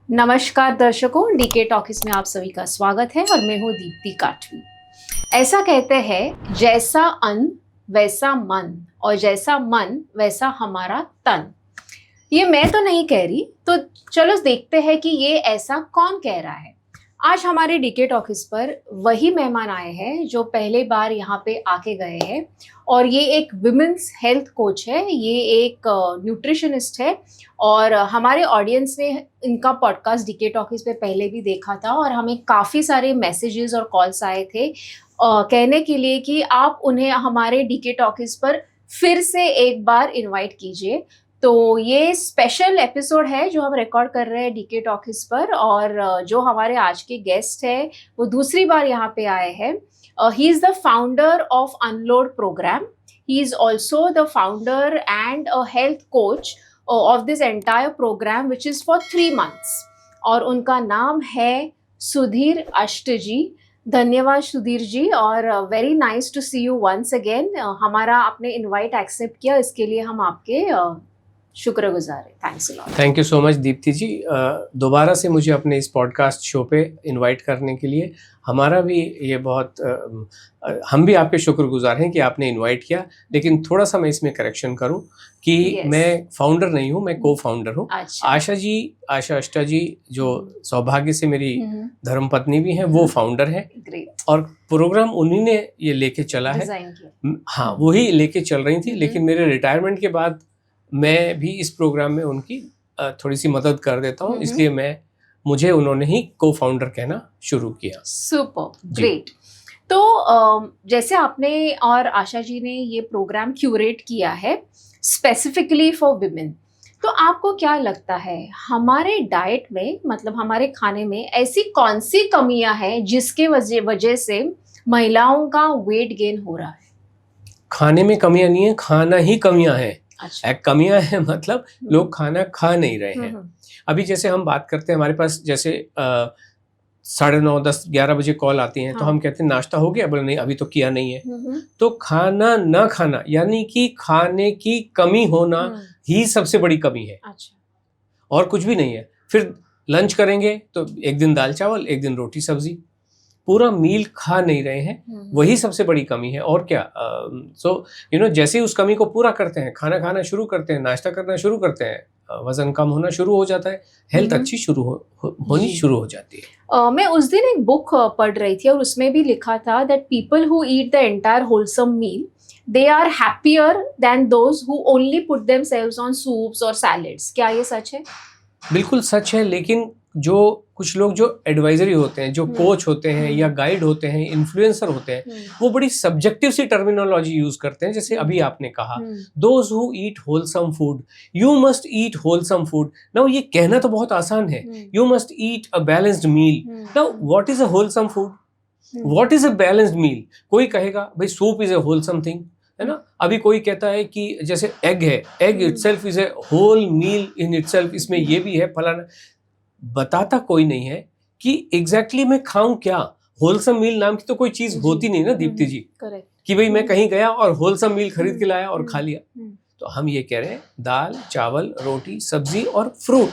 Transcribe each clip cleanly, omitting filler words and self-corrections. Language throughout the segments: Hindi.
नमस्कार दर्शकों, डीके टॉकीज में आप सभी का स्वागत है और मैं हूँ दीप्ति काठवी। ऐसा कहते हैं, जैसा अन्न वैसा मन और जैसा मन वैसा हमारा तन। ये मैं तो नहीं कह रही, तो चलो देखते हैं कि ये ऐसा कौन कह रहा है। आज हमारे डीके टॉकीज पर वही मेहमान आए हैं जो पहले बार यहाँ पे आके गए हैं, और ये एक विमेंस हेल्थ कोच है, ये एक न्यूट्रिशनिस्ट है, और हमारे ऑडियंस ने इनका पॉडकास्ट डीके टॉकीज पे पहले भी देखा था और हमें काफ़ी सारे मैसेजेस और कॉल्स आए थे कहने के लिए कि आप उन्हें हमारे डीके टॉकीज पर फिर से एक बार इनवाइट कीजिए। तो ये स्पेशल एपिसोड है जो हम रिकॉर्ड कर रहे हैं डीके टॉकीज पर, और जो हमारे आज के गेस्ट है वो दूसरी बार यहाँ पे आए हैं। He is the founder of unload programme. He is also the founder and a health coach of this entire program, which is for 3 months, और उनका नाम है सुधीर अष्ट जी। धन्यवाद सुधीर जी, और very nice to see you once again. हमारा आपने इनवाइट एक्सेप्ट किया, इसके लिए हम आपके शुक्रगुजार हैं। Thanks a lot. Thank you so much Deepti ji, दोबारा से मुझे अपने इस पॉडकास्ट शो पे इनवाइट करने के लिए। हमारा भी ये बहुत हम भी आपके शुक्रगुजार हैं कि आपने इनवाइट किया। लेकिन थोड़ा सा मैं इसमें करेक्शन करूं कि मैं फाउंडर नहीं हूं, मैं को फाउंडर हूं। अच्छा। आशा अष्टा जी जो सौभाग्य से मेरी धर्मपत्नी भी हैं, वो फाउंडर हैं। और प्रोग्राम उन्हीं ने ये लेके चला है। हाँ, वही लेके चल रही थी। लेकिन मेरे रिटायरमेंट के बाद मैं भी इस प्रोग्राम में उनकी थोड़ी सी मदद कर देता हूँ, इसलिए मुझे उन्होंने ही को फाउंडर कहना शुरू किया। Super, great. तो जैसे आपने और आशा जी ने ये प्रोग्राम क्यूरेट किया है स्पेसिफिकली फॉर विमेन, तो आपको क्या लगता है हमारे डाइट में, मतलब हमारे खाने में ऐसी कौन सी कमियां हैं जिसके वजह से महिलाओं का वेट गेन हो रहा है? खाने में कमियां नहीं है, खाना ही कमियां हैं। अच्छा। कमियां हैं मतलब लोग खाना खा नहीं रहे हैं। अभी जैसे हम बात करते हैं, हमारे पास जैसे 9:30, 10, 11 बजे कॉल आती हैं। हाँ। तो हम कहते हैं नाश्ता हो गया? बोले नहीं, अभी तो किया नहीं है। तो खाना ना खाना यानी कि खाने की कमी होना ही सबसे बड़ी कमी है। अच्छा। और कुछ भी नहीं है। फिर लंच करेंगे तो एक दिन दाल चावल, एक दिन रोटी सब्जी, पूरा मील खा नहीं रहे हैं, वही सबसे बड़ी कमी है। और क्या? जैसे ही उस कमी को पूरा करते हैं, खाना खाना शुरू करते हैं, नाश्ता करना शुरू करते हैं, वजन कम होना शुरू हो जाता है, हेल्थ अच्छी होनी शुरू हो जाती है। मैं उस दिन एक बुक पढ़ रही थी और उसमें भी लिखा था that people who eat the entire wholesome meal they are happier than those who only put themselves on soups और सैलेड्स। क्या ये सच है? बिल्कुल सच है। लेकिन जो कुछ लोग जो एडवाइजरी होते हैं, जो कोच होते हैं या गाइड होते हैं, इन्फ्लुएंसर होते हैं, वो बड़ी सब्जेक्टिव सी टर्मिनोलॉजी यूज करते हैं। जैसे अभी आपने कहा, those who eat wholesome food, you must eat wholesome food. Now ये कहना तो बहुत आसान है, you must eat a balanced meal. Now what is a wholesome food? What is a balanced meal? कोई कहेगा भाई soup is a wholesome thing, है ना। अभी कोई कहता है कि जैसे एग है, egg itself is a whole meal in itself, इसमें ये भी है फलाना। बताता कोई नहीं है कि एग्जैक्टली मैं खाऊं क्या। होलसम मील नाम की तो कोई चीज होती नहीं ना दीप्ति जी, कि भाई मैं कहीं गया और होलसम मील खरीद के लाया और खा लिया। तो हम ये कह रहे हैं दाल चावल रोटी सब्जी और फ्रूट,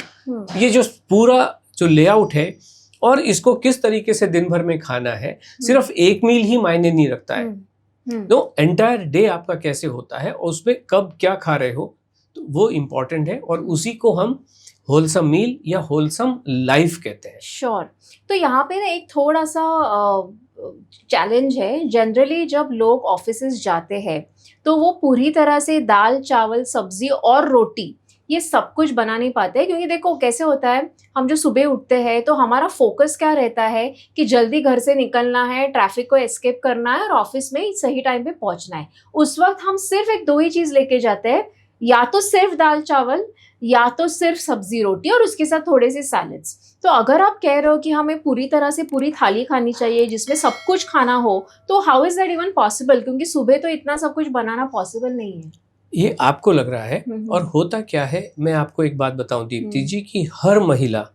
ये जो पूरा जो लेआउट है और इसको किस तरीके से दिन भर में खाना है, सिर्फ एक मील ही मायने नहीं रखता है। तो एंटायर डे आपका कैसे होता है और उसमें कब क्या खा रहे हो, तो वो इम्पोर्टेंट है, और उसी को हम होलसम मील या होलसम लाइफ कहते हैं। श्योर। तो यहाँ पे ना एक थोड़ा सा चैलेंज है। जनरली जब लोग ऑफिसेज जाते हैं तो वो पूरी तरह से दाल चावल सब्जी और रोटी ये सब कुछ बना नहीं पाते, क्योंकि देखो कैसे होता है, हम जो सुबह उठते हैं तो हमारा फोकस क्या रहता है कि जल्दी घर से निकलना है, ट्रैफिक को एस्केप करना है और ऑफिस में सही टाइम पे पहुंचना है। उस वक्त हम सिर्फ एक दो ही चीज लेके जाते हैं, या तो सिर्फ दाल चावल या तो सिर्फ सब्जी रोटी और उसके साथ थोड़े से सैलेड्स। तो अगर आप कह रहे हो कि हमें पूरी तरह से पूरी थाली खानी चाहिए जिसमें सब कुछ खाना हो, तो how is that even possible? क्योंकि सुबह तो इतना सब कुछ बनाना पॉसिबल नहीं है। ये आपको लग रहा है, और होता क्या है, मैं आपको एक बात बताऊं दीप्ति जी, कि हर महिला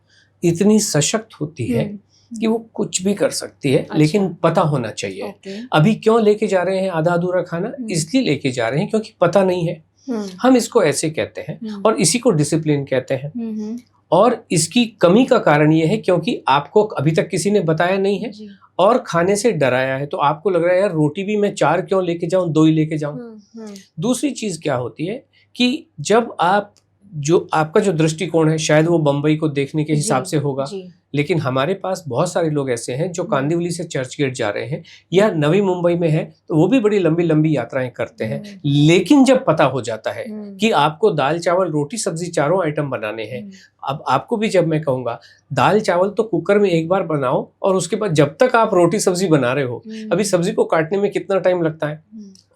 इतनी सशक्त होती है कि वो कुछ भी कर सकती है। अच्छा। लेकिन पता होना चाहिए। अभी क्यों लेके जा रहे हैं आधा अधूरा खाना? इसलिए लेके जा रहे हैं क्योंकि पता नहीं है। हम इसको ऐसे कहते हैं और इसी को डिसिप्लिन कहते हैं। और इसकी कमी का कारण ये है क्योंकि आपको अभी तक किसी ने बताया नहीं है जी। और खाने से डराया है, तो आपको लग रहा है यार रोटी भी मैं 4 क्यों लेके जाऊं, 2 ही लेके जाऊं। दूसरी चीज क्या होती है कि जब आप जो आपका जो दृष्टिकोण है शायद वो बंबई को देखने के हिसाब से होगा, लेकिन हमारे पास बहुत सारे लोग ऐसे हैं जो कांदिवली से चर्चगेट जा रहे हैं या नवी मुंबई में है, तो वो भी बड़ी लंबी लंबी यात्राएं करते हैं। लेकिन जब पता हो जाता है कि आपको दाल चावल रोटी सब्जी चारों आइटम बनाने हैं, अब आपको भी जब मैं कहूंगा दाल चावल तो कुकर में एक बार बनाओ और उसके बाद जब तक आप रोटी सब्जी बना रहे हो, अभी सब्जी को काटने में कितना टाइम लगता है।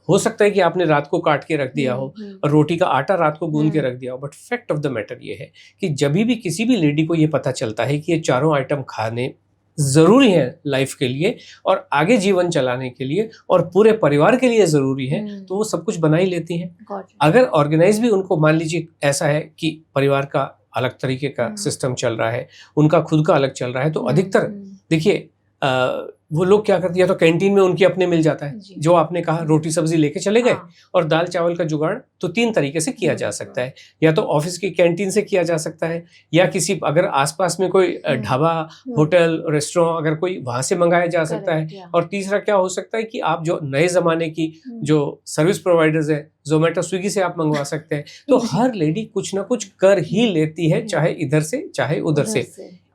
हो सकता है कि आपने रात को काट के रख दिया हो और रोटी का आटा रात को गूंद के रख दिया हो, but fact of the matter ये है कि जब भी किसी भी लेडी को ये पता चलता है कि ये चारों आइटम खाने जरूरी है लाइफ के लिए और आगे जीवन चलाने के लिए और पूरे परिवार के लिए जरूरी है, तो वो सब कुछ बना ही लेती हैं। अगर ऑर्गेनाइज भी उनको मान लीजिए ऐसा है कि परिवार का अलग तरीके का सिस्टम चल रहा है, उनका खुद का अलग चल रहा है, तो अधिकतर देखिए वो लोग क्या करते हैं, या तो कैंटीन में उनकी अपने मिल जाता है, जो आपने कहा रोटी सब्जी लेके चले गए, और दाल चावल का जुगाड़ तो 3 तरीके से किया जा सकता है, या तो ऑफिस की कैंटीन से किया जा सकता है, या किसी अगर आसपास में कोई ढाबा होटल रेस्टोरेंट अगर कोई वहां से मंगाया जा सकता है, और तीसरा क्या हो सकता है कि आप जो नए जमाने की जो सर्विस प्रोवाइडर्स है जोमेटो स्विगी से आप मंगवा सकते हैं। तो हर लेडी कुछ ना कुछ कर ही लेती है, चाहे इधर से चाहे उधर से।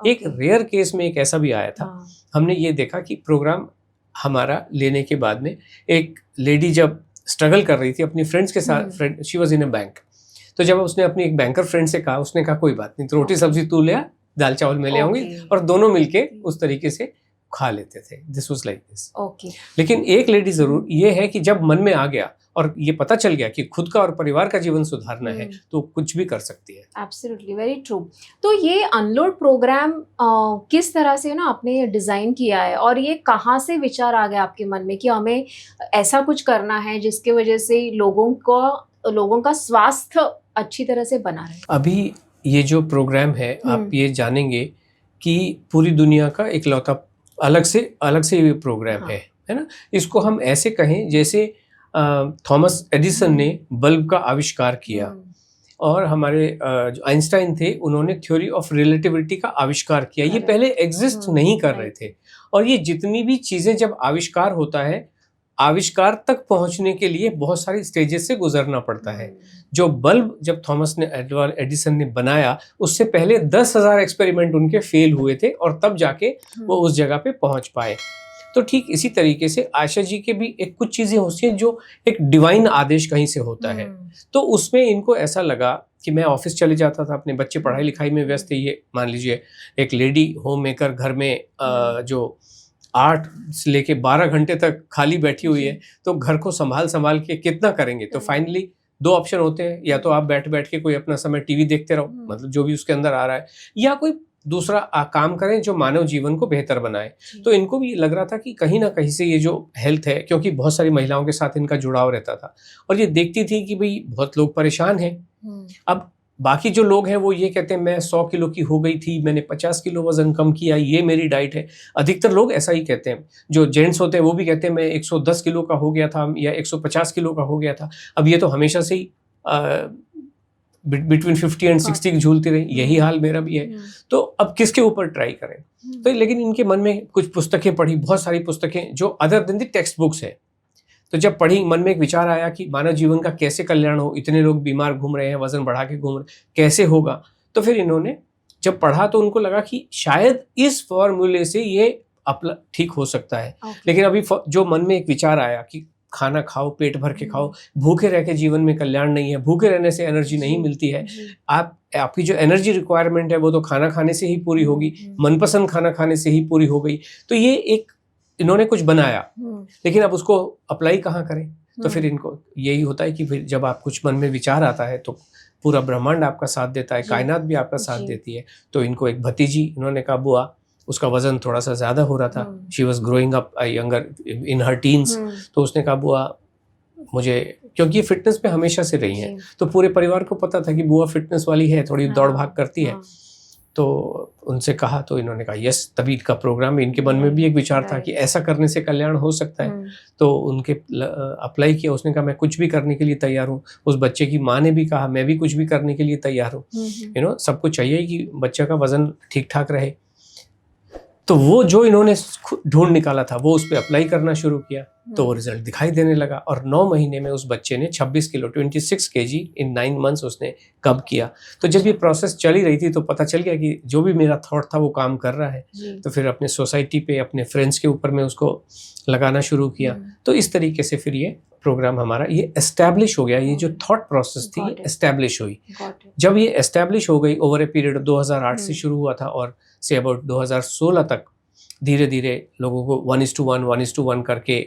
एक रेयर केस में एक ऐसा भी आया था, हमने ये देखा कि प्रोग्राम हमारा लेने के बाद में एक लेडी जब स्ट्रगल कर रही थी अपनी फ्रेंड्स के साथ, friend she was in a bank, तो जब उसने अपनी एक बैंकर फ्रेंड से कहा, उसने कहा कोई बात नहीं, तो रोटी सब्जी तू ले आ, दाल चावल मैं ले आऊंगी, और दोनों मिलके उस तरीके से खा लेते थे। This was like this. लेकिन एक लेडी जरूर ये है कि जब मन में आ गया और ये पता चल गया कि खुद का और परिवार का जीवन सुधारना है, तो कुछ भी कर सकती है। Absolutely, very true. तो ये अनलोड प्रोग्राम किस तरह से ना आपने डिजाइन किया है, और ये कहाँ से विचार आ गया आपके मन में कि हमें ऐसा कुछ करना है जिसके वजह से लोगों का स्वास्थ्य अच्छी तरह से बना रहे? अभी ये जो प्रोग्राम है, आप ये जानेंगे कि पूरी दुनिया का इकलौता अलग से ये प्रोग्राम है ना। इसको हम ऐसे कहें जैसे थॉमस एडिसन ने बल्ब का आविष्कार किया, और हमारे जो आइंस्टाइन थे उन्होंने थ्योरी ऑफ रिलेटिविटी का आविष्कार किया। ये पहले एग्जिस्ट नहीं कर रहे थे, और ये जितनी भी चीजें जब आविष्कार होता है, आविष्कार तक पहुंचने के लिए बहुत सारी स्टेजेस से गुजरना पड़ता है। जो बल्ब जब थॉमस ने एडिसन ने बनाया, उससे पहले 10,000 एक्सपेरिमेंट उनके फेल हुए थे, और तब जाके वो उस जगह पे पहुंच पाए। तो ठीक इसी तरीके से आशा जी के भी एक कुछ चीजें होती हैं जो एक डिवाइन आदेश कहीं से होता है। तो उसमें इनको ऐसा लगा कि मैं ऑफिस चले जाता था, अपने बच्चे पढ़ाई लिखाई में व्यस्त है, ये मान लीजिए एक लेडी होम मेकर घर में जो 8 से लेके 12 घंटे तक खाली बैठी हुई है, तो घर को संभाल के कितना करेंगे। तो फाइनली 2 ऑप्शन होते हैं, या तो आप बैठ के कोई अपना समय टीवी देखते रहो, मतलब जो भी उसके अंदर आ रहा है, या कोई दूसरा काम करें जो मानव जीवन को बेहतर बनाए। तो इनको भी लग रहा था कि कहीं ना कहीं से ये जो हेल्थ है, क्योंकि बहुत सारी महिलाओं के साथ इनका जुड़ाव रहता था, और ये देखती थी कि भाई बहुत लोग परेशान हैं। अब बाकी जो लोग हैं वो ये कहते हैं मैं 100 किलो की हो गई थी, मैंने 50 किलो वजन कम किया, ये मेरी डाइट है। अधिकतर लोग ऐसा ही कहते हैं। जो जेंट्स होते हैं वो भी कहते हैं मैं 110 किलो का हो गया था या 150 किलो का हो गया था। अब ये तो हमेशा से ही बिटवीन 50 एंड 60 की झूलती रही, यही हाल मेरा भी है। तो अब किसके ऊपर ट्राई करें? तो लेकिन इनके मन में कुछ पुस्तकें पढ़ी, बहुत सारी पुस्तकें जो other than the text books है। तो जब पढ़ी, मन में एक विचार आया कि मानव जीवन का कैसे कल्याण हो, इतने लोग बीमार घूम रहे हैं, वजन बढ़ा के घूम रहे हैं, कैसे होगा। तो फिर इन्होंने जब पढ़ा तो उनको लगा कि शायद इस फॉर्मूले से ये ठीक हो सकता है। लेकिन अभी जो मन में एक विचार आया कि खाना खाओ, पेट भर के खाओ, भूखे रह के जीवन में कल्याण नहीं है, भूखे रहने से एनर्जी नहीं मिलती है। आपकी जो एनर्जी रिक्वायरमेंट है वो तो खाना खाने से ही पूरी होगी, मनपसंद खाना खाने से ही पूरी हो गई। तो ये एक इन्होंने कुछ बनाया, लेकिन अब उसको अप्लाई कहाँ करें? तो फिर इनको यही होता है कि फिर जब आप कुछ मन में विचार आता है तो पूरा ब्रह्मांड आपका साथ देता है, कायनात भी आपका साथ देती है। तो इनको एक भतीजी, इन्होंने कहा बुआ, उसका वजन थोड़ा सा ज्यादा हो रहा था, she was growing up younger in her teens. तो उसने कहा बुआ मुझे, क्योंकि ये फिटनेस पे हमेशा से रही है, तो पूरे परिवार को पता था कि बुआ फिटनेस वाली है, थोड़ी दौड़ भाग करती है। तो उनसे कहा तो इन्होंने कहा यस, तभी का प्रोग्राम में इनके मन में भी एक विचार था कि ऐसा करने से कल्याण हो सकता है। तो उनके अप्लाई किया, उसने कहा मैं कुछ भी करने के लिए तैयार हूँ। उस बच्चे की माँ ने भी कहा मैं भी कुछ भी करने के लिए तैयार हूँ। सबको चाहिए कि बच्चे का वजन ठीक ठाक रहे। तो वो जो इन्होंने ढूंढ निकाला था वो उस पर अप्लाई करना शुरू किया, तो वो रिजल्ट दिखाई देने लगा। और 9 महीने में उस बच्चे ने 26 किलो 26 kg इन 9 मंथ्स उसने कब किया। तो जब ये प्रोसेस चली रही थी तो पता चल गया कि जो भी मेरा थॉट था वो काम कर रहा है। तो फिर अपने सोसाइटी पे, अपने फ्रेंड्स के ऊपर मैं उसको लगाना शुरू किया। तो इस तरीके से फिर ये प्रोग्राम हमारा ये एस्टैब्लिश हो गया। ये जो थॉट प्रोसेस थी ये एस्टैब्लिश हुई। जब ये एस्टैब्लिश हो गई ओवर ए पीरियड 2008 से शुरू हुआ था और से अबाउट 2016 तक धीरे धीरे लोगों को 1:1 करके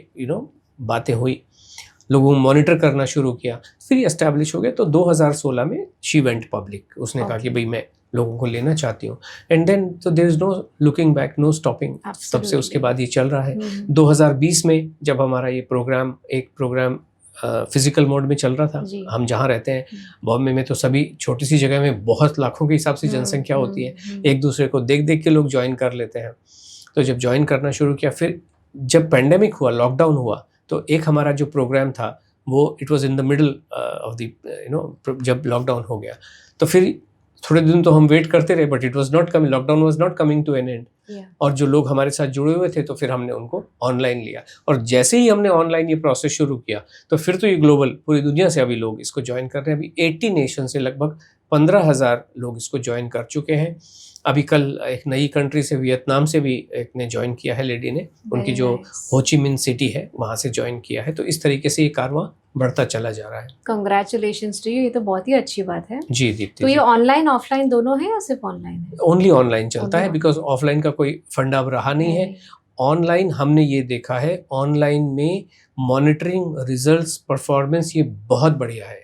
बातें हुई, लोगों को मॉनिटर करना शुरू किया, फिर एस्टैब्लिश हो गया। तो 2016 में शी वेंट पब्लिक। उसने कहा कि भाई मैं लोगों को लेना चाहती हूँ। एंड देन तो there is no looking back, no stopping. तब से उसके बाद ये चल रहा है। 2020 में जब हमारा ये प्रोग्राम फिजिकल मोड में चल रहा था, हम जहाँ रहते हैं बॉम्बे में तो सभी छोटी सी जगह में बहुत लाखों के हिसाब से जनसंख्या होती है। एक दूसरे को देख देख के लोग ज्वाइन कर लेते हैं। तो जब ज्वाइन करना शुरू किया, फिर जब पेंडेमिक हुआ, लॉकडाउन हुआ, तो एक हमारा जो प्रोग्राम था वो it was in the middle of the जब लॉकडाउन हो गया तो फिर थोड़े दिन तो हम वेट करते रहे, but it was not coming, lockdown was not coming to an end. और जो लोग हमारे साथ जुड़े हुए थे तो फिर हमने उनको ऑनलाइन लिया। और जैसे ही हमने ऑनलाइन ये प्रोसेस शुरू किया तो फिर तो ये ग्लोबल, पूरी दुनिया से अभी लोग इसको ज्वाइन कर रहे हैं। अभी 80 नेशन से लगभग 15,000 लोग इसको ज्वाइन कर चुके हैं। अभी कल एक नई कंट्री से, वियतनाम से भी एक ने ज्वाइन किया है, लेडी ने, उनकी जो हो ची मिन सिटी है वहाँ से ज्वाइन किया है। तो इस तरीके से ये कारवां बढ़ता चला जा रहा है। कंग्रेचुलेशंस टू यू, ये तो बहुत ही अच्छी बात है। जी दीप्ति। तो ये ऑनलाइन ऑफलाइन दोनों है या सिर्फ ऑनलाइन है? ओनली ऑनलाइन चलता है, बिकॉज ऑफलाइन का कोई फंडा अब रहा नहीं है। ऑनलाइन हमने ये देखा है, ऑनलाइन में मॉनिटरिंग, रिजल्ट्स, परफॉर्मेंस ये बहुत बढ़िया है।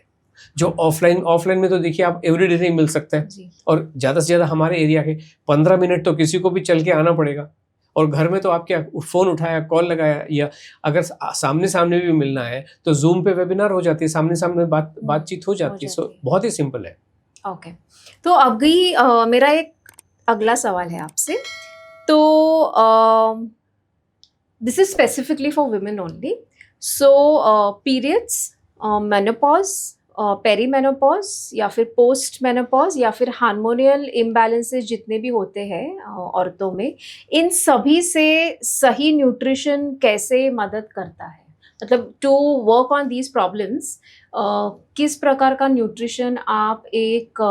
जो ऑफलाइन में तो देखिए आप एवरीडे नहीं मिल सकते हैं, और ज़्यादा से ज़्यादा हमारे एरिया के 15 मिनट तो किसी को भी चल के आना पड़ेगा। और घर में तो आप क्या, फ़ोन उठाया, कॉल लगाया, या अगर सामने सामने भी मिलना है तो जूम पे वेबिनार हो जाती है, सामने सामने बातचीत हो जाती है। सो बहुत ही सिंपल है। ओके, तो अब गई मेरा एक अगला सवाल है आपसे। तो this is specifically for women only. So periods, menopause, perimenopause या फिर पोस्ट मेनोपॉज या फिर हार्मोनियल इम्बैलेंसेस जितने भी होते हैं औरतों में, इन सभी से सही न्यूट्रिशन कैसे मदद करता है? मतलब to work on these problems, किस प्रकार का न्यूट्रिशन आप एक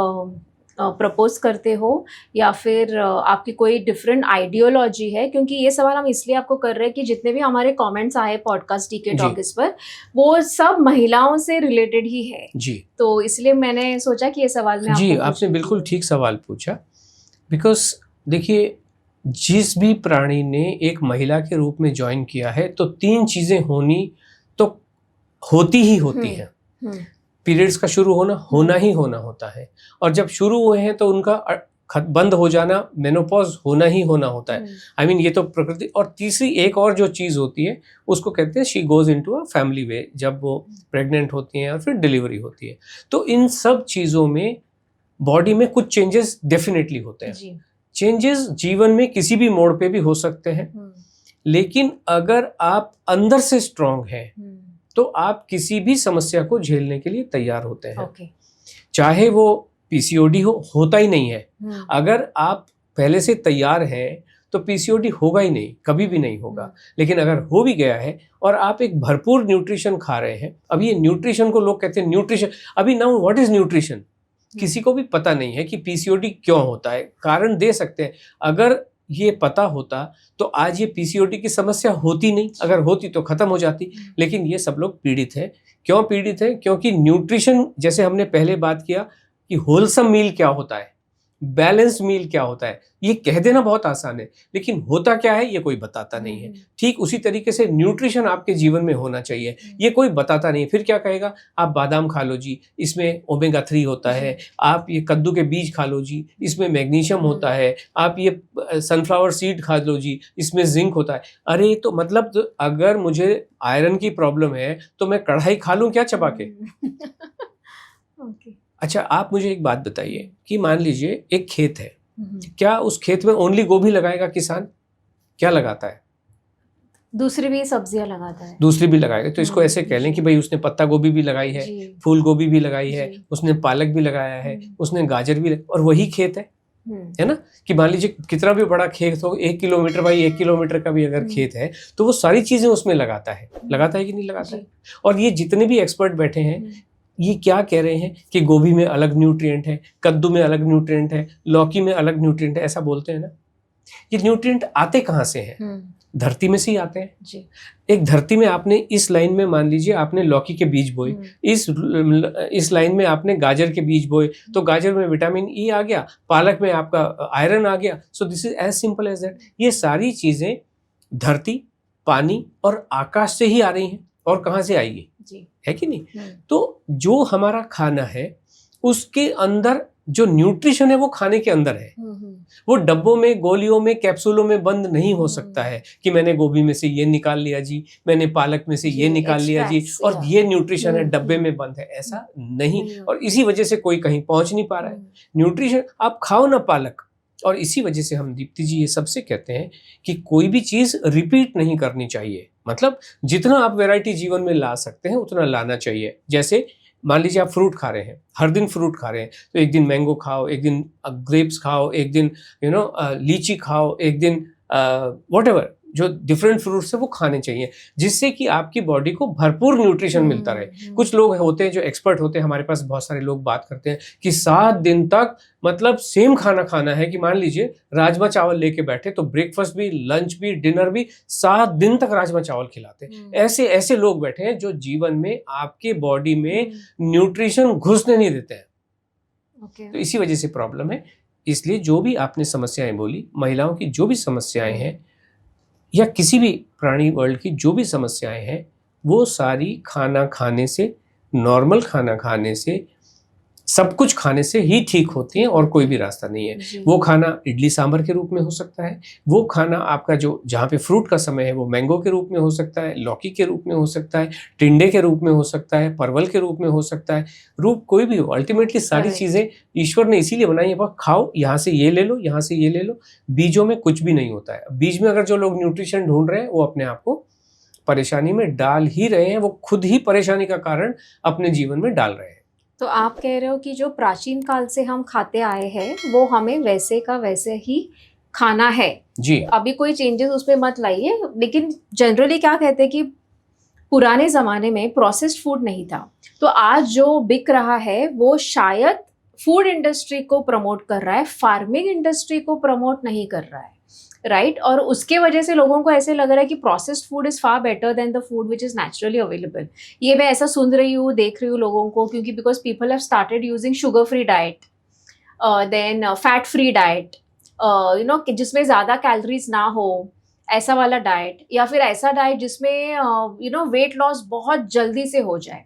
प्रपोज करते हो, या फिर आपकी कोई डिफरेंट आइडियोलॉजी है? क्योंकि ये सवाल हम इसलिए आपको कर रहे हैं कि जितने भी हमारे कमेंट्स आए पॉडकास्ट डीके टॉकिस पर, वो सब महिलाओं से रिलेटेड ही है जी। तो इसलिए मैंने सोचा कि ये सवाल में जी, आपने बिल्कुल ठीक सवाल पूछा। बिकॉज देखिए, जिस भी प्राणी ने एक महिला के रूप में ज्वाइन किया है तो 3 चीजें होती ही होती हैं। पीरियड्स का शुरू होना ही होता है, और जब शुरू हुए हैं तो उनका बंद हो जाना, मेनोपॉज होना ही होता है। आई मीन ये तो प्रकृति। और तीसरी एक और जो चीज़ होती है उसको कहते हैं she goes into a family way, जब वो प्रेग्नेंट होती हैं और फिर डिलीवरी होती है। तो इन सब चीज़ों में बॉडी में कुछ चेंजेस डेफिनेटली होते हैं। चेंजेस जीवन में किसी भी मोड़ पे भी हो सकते हैं, लेकिन अगर आप अंदर से स्ट्रांग हैं तो आप किसी भी समस्या को झेलने के लिए तैयार होते हैं। चाहे वो पीसीओडी होता ही नहीं है। अगर आप पहले से तैयार हैं तो पीसीओडी होगा ही नहीं, कभी भी नहीं होगा। लेकिन अगर हो भी गया है और आप एक भरपूर न्यूट्रिशन खा रहे हैं, अभी ये न्यूट्रिशन को लोग कहते हैं न्यूट्रिशन, अभी नाउ व्हाट इज न्यूट्रिशन किसी को भी पता नहीं है कि पीसीओडी क्यों होता है। कारण दे सकते हैं, अगर ये पता होता तो आज ये पीसीओडी की समस्या होती नहीं, अगर होती तो खत्म हो जाती। लेकिन ये सब लोग पीड़ित हैं। क्यों पीड़ित हैं? क्योंकि न्यूट्रिशन, जैसे हमने पहले बात किया कि होलसम मील क्या होता है, बैलेंस्ड मील क्या होता है, ये कह देना बहुत आसान है, लेकिन होता क्या है ये कोई बताता नहीं है। ठीक उसी तरीके से न्यूट्रिशन आपके जीवन में होना चाहिए, ये कोई बताता नहीं है। फिर क्या कहेगा, आप बादाम खा लो जी, इसमें ओमेगा 3 होता है, आप ये कद्दू के बीज खा लो जी, इसमें मैग्नीशियम होता है, आप ये सनफ्लावर सीड खा लो जी, इसमें जिंक होता है। अरे तो मतलब अगर मुझे आयरन की प्रॉब्लम है तो मैं कढ़ाई खा लूँ क्या चबा के? अच्छा, आप मुझे एक बात बताइए कि मान लीजिए एक खेत है, क्या उस खेत में ओनली गोभी लगाएगा किसान? क्या लगाता है? दूसरी भी सब्जियां लगाता है, दूसरी भी लगाएगा। तो इसको ऐसे कह लें कि भाई उसने पत्ता गोभी भी लगाई है, फूल गोभी भी लगाई है, उसने पालक भी लगाया है, उसने गाजर भी और वही खेत है ना। कि मान लीजिए कितना भी बड़ा खेत हो, 1 किलोमीटर बाई 1 किलोमीटर का भी अगर खेत है, तो वो सारी चीजें उसमें लगाता है कि नहीं लगाता है। और ये जितने भी एक्सपर्ट बैठे हैं, ये क्या कह रहे हैं कि गोभी में अलग न्यूट्रिएंट है, कद्दू में अलग न्यूट्रिएंट है, लौकी में अलग न्यूट्रिएंट है, ऐसा बोलते हैं ना। ये न्यूट्रिएंट आते कहाँ से हैं? धरती में से ही आते हैं जी। एक धरती में आपने इस लाइन में मान लीजिए आपने लौकी के बीज बोए, इस लाइन में आपने गाजर के बीज बोए, तो गाजर में विटामिन ई आ गया, पालक में आपका आयरन आ गया। So this is as simple as that. ये सारी चीजें धरती, पानी और आकाश से ही आ रही हैं। और कहाँ से आएगी जी, है कि नहीं? तो जो हमारा खाना है उसके अंदर जो न्यूट्रिशन है वो खाने के अंदर है। वो डब्बों में, गोलियों में, कैप्सूलों में बंद नहीं हो सकता है कि मैंने गोभी में से ये निकाल लिया जी, मैंने पालक में से ये निकाल लिया जी, और ये न्यूट्रिशन है डब्बे में बंद है, ऐसा नहीं। और इसी वजह से कोई कहीं पहुंच नहीं पा रहा है। न्यूट्रिशन आप खाओ ना पालक। और इसी वजह से हम दीप्ति जी ये सबसे कहते हैं कि कोई भी चीज रिपीट नहीं करनी चाहिए। मतलब जितना आप वैरायटी जीवन में ला सकते हैं उतना लाना चाहिए। जैसे मान लीजिए आप फ्रूट खा रहे हैं, हर दिन फ्रूट खा रहे हैं, तो एक दिन मैंगो खाओ, एक दिन ग्रेप्स खाओ, एक दिन लीची खाओ, एक दिन व्हाटएवर जो डिफरेंट फ्रूट्स है वो खाने चाहिए, जिससे कि आपकी बॉडी को भरपूर न्यूट्रिशन मिलता रहे। कुछ लोग होते हैं जो एक्सपर्ट होते हैं, हमारे पास बहुत सारे लोग बात करते हैं कि 7 दिन तक मतलब सेम खाना खाना है। कि मान लीजिए राजमा चावल लेके बैठे तो ब्रेकफास्ट भी, लंच भी, डिनर भी 7 दिन तक राजमा चावल खिलाते हैं। ऐसे ऐसे लोग बैठे हैं जो जीवन में आपके बॉडी में न्यूट्रिशन घुसने नहीं देते हैं। तो इसी वजह से प्रॉब्लम है। इसलिए जो भी आपने समस्याएं बोली, महिलाओं की जो भी समस्याएं हैं या किसी भी प्राणी वर्ल्ड की जो भी समस्याएं हैं, वो सारी खाना खाने से, नॉर्मल खाना खाने से, सब कुछ खाने से ही ठीक होती हैं और कोई भी रास्ता नहीं है। वो खाना इडली सांभर के रूप में हो सकता है, वो खाना आपका जो जहाँ पे फ्रूट का समय है वो मैंगो के रूप में हो सकता है, लौकी के रूप में हो सकता है, टिंडे के रूप में हो सकता है, परवल के रूप में हो सकता है, रूप कोई भी हो। अल्टीमेटली सारी चीजें ईश्वर ने इसीलिए बनाई है, बस खाओ, यहाँ से ये ले लो, यहाँ से ये ले लो। बीजों में कुछ भी नहीं होता है। बीज में अगर जो लोग न्यूट्रिशन ढूंढ रहे हैं वो अपने आप को परेशानी में डाल ही रहे हैं, वो खुद ही परेशानी का कारण अपने जीवन में डाल रहे हैं। तो आप कह रहे हो कि जो प्राचीन काल से हम खाते आए हैं वो हमें वैसे का वैसे ही खाना है जी। अभी कोई चेंजेस उसमें मत लाइए। लेकिन जनरली क्या कहते हैं कि पुराने ज़माने में प्रोसेस्ड फूड नहीं था, तो आज जो बिक रहा है वो शायद फूड इंडस्ट्री को प्रमोट कर रहा है, फार्मिंग इंडस्ट्री को प्रमोट नहीं कर रहा है, राइट? और उसके वजह से लोगों को ऐसे लग रहा है कि processed food is far better than the food which is naturally available. ये मैं ऐसा सुन रही हूँ, देख रही हूँ लोगों को, क्योंकि because people have started using sugar free diet, then fat free diet, जिसमें ज़्यादा कैलोरीज ना हो, ऐसा वाला डाइट, या फिर ऐसा डाइट जिसमें वेट लॉस बहुत जल्दी से हो जाए।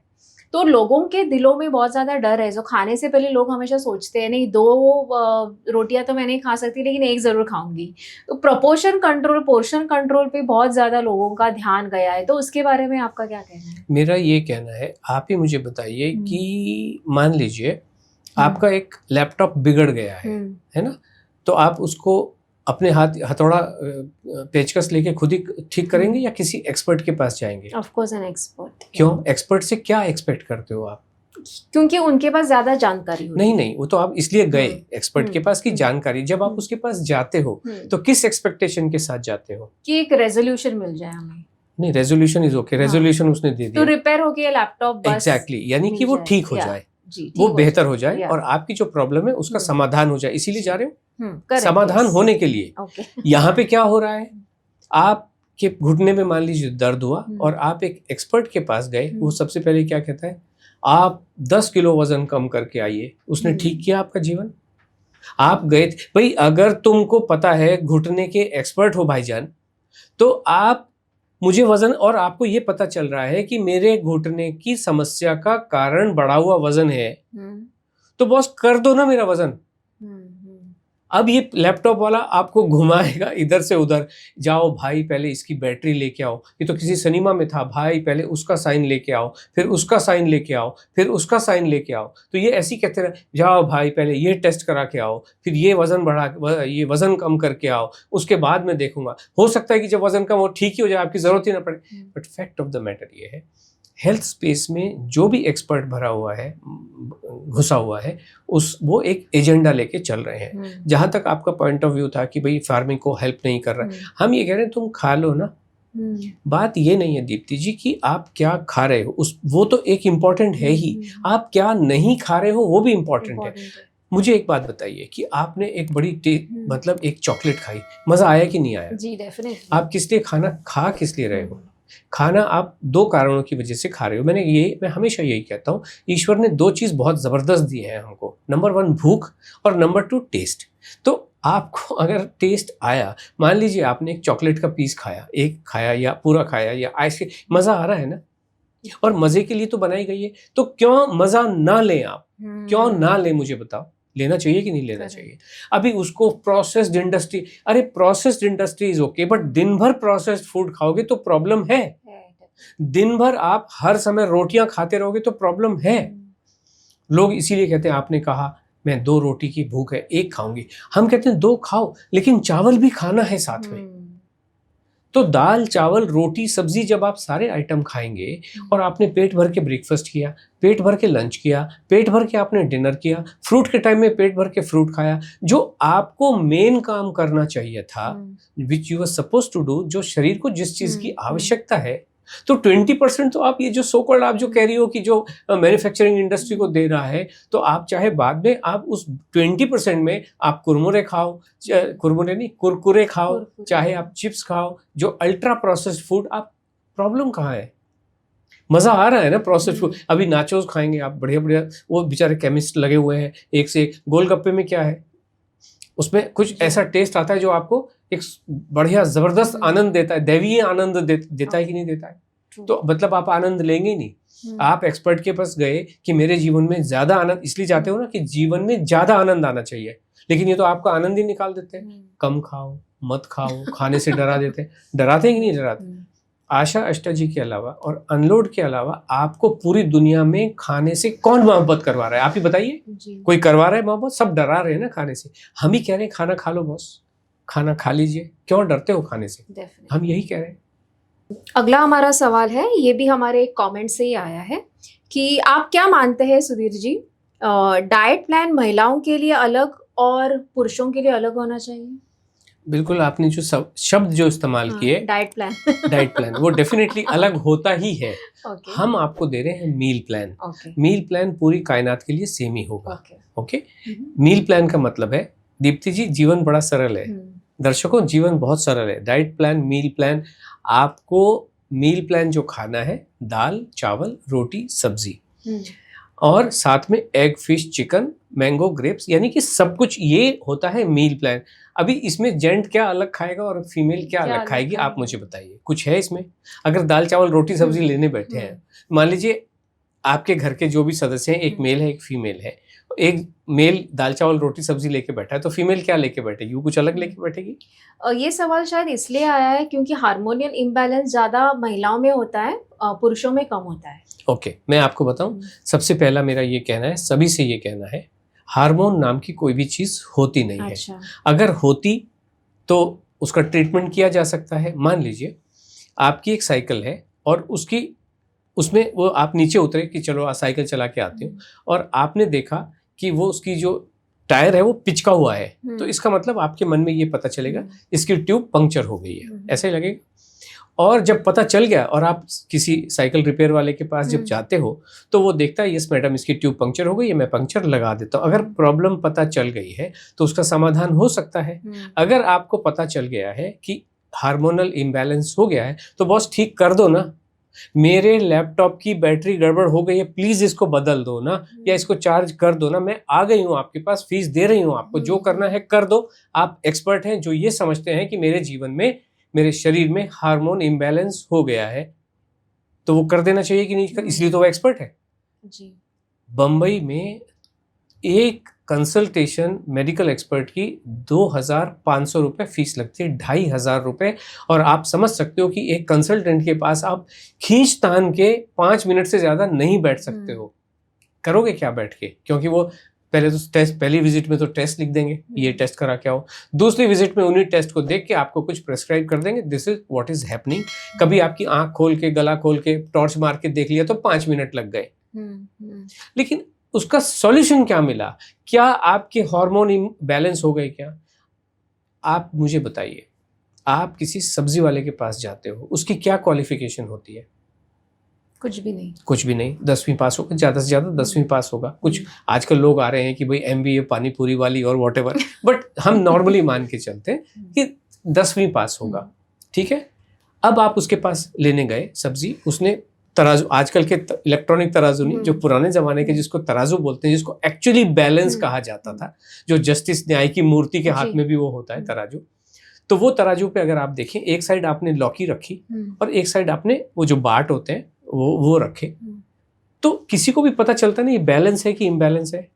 तो लोगों के दिलों में बहुत ज़्यादा डर है। जो खाने से पहले लोग हमेशा सोचते हैं, नहीं 2 रोटियां तो मैं नहीं खा सकती लेकिन 1 ज़रूर खाऊंगी। तो पोर्शन कंट्रोल पे बहुत ज़्यादा लोगों का ध्यान गया है। तो उसके बारे में आपका क्या कहना है? मेरा ये कहना है, आप ही मुझे बताइए कि मान लीजिए आपका एक लैपटॉप बिगड़ गया है ना, तो आप उसको अपने हथौड़ा पेचकस लेके खुद ही ठीक करेंगे या किसी एक्सपर्ट के पास जाएंगे? Of course an expert. क्यों? एक्सपर्ट से क्या एक्सपेक्ट करते हो आप? क्योंकि उनके पास ज्यादा जानकारी होती नहीं, वो तो आप इसलिए गए एक्सपर्ट के पास की जानकारी। जब आप उसके पास जाते हो तो किस एक्सपेक्टेशन के साथ जाते हो? कि एक रेजोल्यूशन मिल जाए हमें। नहीं, रेजोल्यूशन इज ओके, रेजोल्यूशन उसने दे दिया तो रिपेयर हो गया लैपटॉप, बस एग्जैक्टली, यानी कि वो ठीक हो जाए, वो बेहतर हो जाए और आपकी जो प्रॉब्लम है उसका समाधान हो जाए, इसीलिए जा रहे हो। समाधान होने के लिए यहाँ पे क्या हो रहा है, आपके घुटने में मान लीजिए दर्द हुआ और आप एक एक्सपर्ट के पास गए, वो सबसे पहले क्या कहता है, आप 10 किलो वजन कम करके आइए। उसने ठीक किया आपका जीवन? आप गए थे भाई, अगर तुमको पता है, घुटने के एक्सपर्ट हो भाईजान, तो आप मुझे वजन, और आपको ये पता चल रहा है कि मेरे घुटने की समस्या का कारण बढ़ा हुआ वजन है, तो बॉस कर दो ना मेरा वजन। अब ये लैपटॉप वाला आपको घुमाएगा इधर से उधर, जाओ भाई पहले इसकी बैटरी लेके आओ, ये तो किसी सिनेमा में था, भाई पहले उसका साइन लेके आओ, फिर उसका साइन लेके आओ, फिर उसका साइन लेके आओ। तो ये ऐसी कहते रहे, जाओ भाई पहले ये टेस्ट करा के आओ, फिर ये ये वजन कम करके आओ, उसके बाद में देखूंगा। हो सकता है कि जब वजन कम हो ठीक ही हो जाए, आपकी जरूरत ही ना पड़े। But fact of the matter ये है, हेल्थ स्पेस में जो भी एक्सपर्ट भरा हुआ है, घुसा हुआ है, वो एक एजेंडा लेके चल रहे हैं। जहां तक आपका पॉइंट ऑफ व्यू था कि भाई फार्मिंग को हेल्प नहीं कर रहा है, हम ये कह रहे हैं तुम खा लो ना। बात ये नहीं है दीप्ति जी कि आप क्या खा रहे हो, वो तो एक इम्पॉर्टेंट है ही, आप क्या नहीं खा रहे हो वो भी इम्पॉर्टेंट है। मुझे एक बात बताइए कि आपने एक बड़ी मतलब एक चॉकलेट खाई, मजा आया कि नहीं आया? जी डेफिनेटली। आप किस लिए खाना खा किस लिए रहे हो? खाना आप दो कारणों की वजह से खा रहे हो। मैं हमेशा यही कहता हूँ, ईश्वर ने दो चीज बहुत जबरदस्त दी है हमको, नंबर 1 भूख और नंबर 2 टेस्ट। तो आपको अगर टेस्ट आया, मान लीजिए आपने एक चॉकलेट का पीस खाया, एक खाया या पूरा खाया या आइसक्रीम, मजा आ रहा है ना, और मजे के लिए तो बनाई गई है, तो क्यों मजा ना लें आप? क्यों ना लें, मुझे बताओ, लेना चाहिए कि नहीं लेना चाहिए? अभी उसको प्रोसेस्ड इंडस्ट्री, अरे processed industry is okay, but दिन भर प्रोसेस्ड फूड खाओगे तो प्रॉब्लम है। दिन भर आप हर समय रोटियां खाते रहोगे तो प्रॉब्लम है। लोग इसीलिए कहते हैं, आपने कहा मैं 2 रोटी की भूख है, 1 खाऊंगी, हम कहते हैं 2 खाओ, लेकिन चावल भी खाना है साथ में। तो दाल चावल रोटी सब्जी जब आप सारे आइटम खाएंगे और आपने पेट भर के ब्रेकफास्ट किया, पेट भर के लंच किया, पेट भर के आपने डिनर किया, फ्रूट के टाइम में पेट भर के फ्रूट खाया, जो आपको मेन काम करना चाहिए था, which you are suppose to do, जो शरीर को जिस चीज की आवश्यकता है, तो 20% तो आप ये जो सो कॉल्ड आप जो कह रही हो कि जो मैन्युफैक्चरिंग इंडस्ट्री को दे रहा है, तो आप चाहे बाद में आप उस 20% में आप कुरमुरे खाओ, कुरमुरे नहीं कुरकुरे खाओ, चाहे आप चिप्स खाओ, जो अल्ट्रा प्रोसेस्ड फूड, आप प्रॉब्लम कहाँ है? मजा आ रहा है ना प्रोसेस्ड फूड। अभी नाचोस खाएंगे आप, बढ़िया बढ़िया, वो बेचारे केमिस्ट लगे हुए हैं एक से एक। गोलगप्पे में क्या है, उसमें कुछ ऐसा टेस्ट आता है जो आपको एक बढ़िया जबरदस्त आनंद देता है, दैवीय आनंद देता है कि नहीं देता है? तो मतलब आप आनंद लेंगे ही नहीं। आप एक्सपर्ट के पास गए कि मेरे जीवन में ज्यादा आनंद, इसलिए चाहते हो ना कि जीवन में ज्यादा आनंद आना चाहिए, लेकिन ये तो आपका आनंद ही निकाल देते हैं। कम खाओ, मत खाओ, खाने से डरा देते हैं। डराते हैं कि नहीं डराते? आशा अष्टाजी के अलावा और अनलोड के अलावा आपको पूरी दुनिया में खाने से कौन मोहब्बत करवा रहा है? आप ही बताइए, कोई करवा रहा है मोहब्बत? सब डरा रहे हैं ना खाने से। हम ही कह रहे हैं खाना खा लो बॉस, खाना खा लीजिए, क्यों डरते हो खाने से? हम यही कह रहे हैं। अगला हमारा सवाल है, ये भी हमारे कमेंट से ही आया है कि आप क्या मानते हैं सुधीर जी, डाइट प्लान महिलाओं के लिए अलग और पुरुषों के लिए अलग होना चाहिए? बिल्कुल, आपने जो शब्द जो इस्तेमाल किए, डाइट प्लान डाइट प्लान, वो डेफिनेटली अलग होता ही है। हम आपको दे रहे हैं मील प्लान। मील प्लान पूरी कायनात के लिए सेम ही होगा। ओके, मील प्लान का मतलब है, दीप्ति जी, जीवन बड़ा सरल है। दर्शकों, जीवन बहुत सरल है। डाइट प्लान, मील प्लान, आपको मील प्लान जो खाना है, दाल चावल रोटी सब्जी, और साथ में egg fish chicken mango grapes, यानी कि सब कुछ ये होता है मील प्लान। अभी इसमें जेंट क्या अलग खाएगा और फीमेल क्या अलग खाएगी, आप मुझे बताइए, कुछ है इसमें? अगर दाल चावल रोटी सब्जी लेने बैठे हैं, मान लीजिए आपके घर के जो भी सदस्य हैं, एक मेल है एक फीमेल है, एक मेल दाल चावल रोटी सब्जी लेके बैठा है, तो फीमेल क्या लेके बैठेगी? वो कुछ अलग लेके बैठेगी? ये सवाल शायद इसलिए आया है क्योंकि हार्मोनियल इम्बैलेंस ज्यादा महिलाओं में होता है, पुरुषों में कम होता है। ओके, मैं आपको बताऊं, सबसे पहला मेरा ये कहना है, सभी से ये कहना है, हार्मोन नाम की कोई भी चीज होती नहीं है। अगर होती तो उसका ट्रीटमेंट किया जा सकता है। मान लीजिए आपकी एक साइकिल है और उसमें वो आप नीचे उतरे कि चलो साइकिल चला के आते हो, और आपने देखा कि वो उसकी जो टायर है वो पिचका हुआ है, तो इसका मतलब आपके मन में ये पता चलेगा इसकी ट्यूब पंक्चर हो गई है, ऐसा ही लगेगा। और जब पता चल गया और आप किसी साइकिल रिपेयर वाले के पास जब जाते हो, तो वो देखता है, यस मैडम इसकी ट्यूब पंक्चर हो गई है, मैं पंक्चर लगा देता हूँ। अगर प्रॉब्लम पता चल गई है तो उसका समाधान हो सकता है। अगर आपको पता चल गया है कि हार्मोनल इम्बैलेंस हो गया है, तो बॉस ठीक कर दो ना, मेरे लैपटॉप की बैटरी गड़बड़ हो गई है, प्लीज इसको बदल दो ना, या इसको चार्ज कर दो ना, मैं आ गई हूँ आपके पास, फीस दे रही हूँ आपको, जो करना है कर दो। आप एक्सपर्ट हैं जो ये समझते हैं कि मेरे जीवन में, मेरे शरीर में हार्मोन इम्बैलेंस हो गया है, तो वो कर देना चाहिए कि नहीं, इसलिए तो वो एक्सपर्ट है। जी। बंबई में एक कंसल्टेशन मेडिकल एक्सपर्ट की 2,500 रुपये फीस लगती है, 2,500 रुपये। और आप समझ सकते हो कि एक कंसल्टेंट के पास आप खींच तान के 5 मिनट से ज़्यादा नहीं बैठ सकते हो। करोगे क्या बैठ के? क्योंकि वो पहले तो टेस्ट, पहली विजिट में तो टेस्ट लिख देंगे, ये टेस्ट करा के आओ। दूसरी विजिट में उन्हीं टेस्ट को देख के आपको कुछ प्रेस्क्राइब कर देंगे, this is what is happening. कभी आपकी आंख खोल के, गला खोल के, टॉर्च मार के देख लिया तो 5 मिनट लग गए। लेकिन उसका सॉल्यूशन क्या मिला? क्या आपके हार्मोन इम्बैलेंस हो गए क्या? आप मुझे बताइए, आप किसी सब्जी वाले के पास जाते हो, उसकी क्या क्वालिफिकेशन होती है? कुछ भी नहीं। कुछ भी नहीं, 10वीं पास होगा, ज़्यादा से ज़्यादा 10वीं पास होगा। कुछ आजकल लोग आ रहे हैं कि भाई MBA पानी पूरी वाली और व्हाटएवर, बट हम नॉर्मली मान के चलते हैं कि 10वीं पास होगा, ठीक है। अब आप उसके पास लेने गए सब्जी, उसने तराजू, आजकल के इलेक्ट्रॉनिक तराजू नहीं, जो पुराने जमाने के जिसको तराजू बोलते हैं, जिसको एक्चुअली बैलेंस कहा जाता था, जो जस्टिस न्याय की मूर्ति के हाथ में भी वो होता है तराजू। तो वो तराजू पे अगर आप देखें, एक साइड आपने लौकी रखी और एक साइड आपने वो जो बाट होते हैं वो रखे, तो किसी को भी पता चलता नहीं ये बैलेंस है कि इम्बैलेंस है।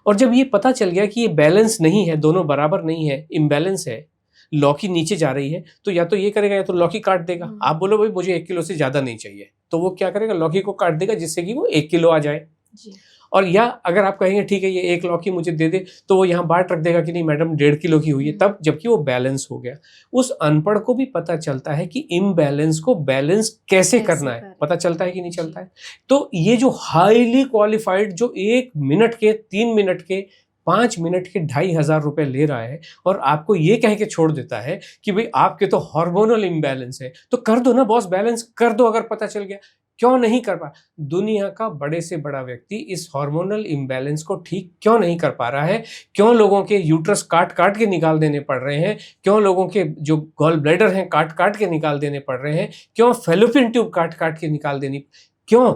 और जब ये पता चल गया कि ये बैलेंस नहीं है, दोनों बराबर नहीं है, इम्बैलेंस है, लौकी नीचे जा रही है, तो या तो ये करेगा या तो लौकी काट देगा। आप बोलो भाई मुझे 1 किलो से ज्यादा नहीं चाहिए, तो वो क्या करेगा? लौकी को काट देगा जिससे कि वो 1 किलो आ जाए जी। और या अगर आप कहेंगे ठीक है ये 1 लौकी मुझे दे दे, तो वो यहाँ बाट रख देगा कि नहीं मैडम 1.5 किलो की हुई है, तब जबकि वो बैलेंस हो गया। उस अनपढ़ को भी पता चलता है कि इम्बैलेंस को बैलेंस कैसे करना है, पता चलता है कि नहीं चलता है। तो ये जो हाईली क्वालिफाइड, जो 1 मिनट के, 3 मिनट के, 5 मिनट के 2,500 रुपए ले रहा है और आपको ये कह के छोड़ देता है कि भाई आपके तो हार्मोनल इम्बैलेंस है, तो कर दो ना बॉस, बैलेंस कर दो। अगर पता चल गया, क्यों नहीं कर पा? दुनिया का बड़े से बड़ा व्यक्ति इस हार्मोनल इम्बैलेंस को ठीक क्यों नहीं कर पा रहा है? क्यों लोगों के यूट्रस काट काट के निकाल देने पड़ रहे हैं? क्यों लोगों के जो गॉल ब्लैडर हैं काट काट के निकाल देने पड़ रहे हैं? क्यों फेलोपियन ट्यूब काट काट के निकाल देनी, क्यों?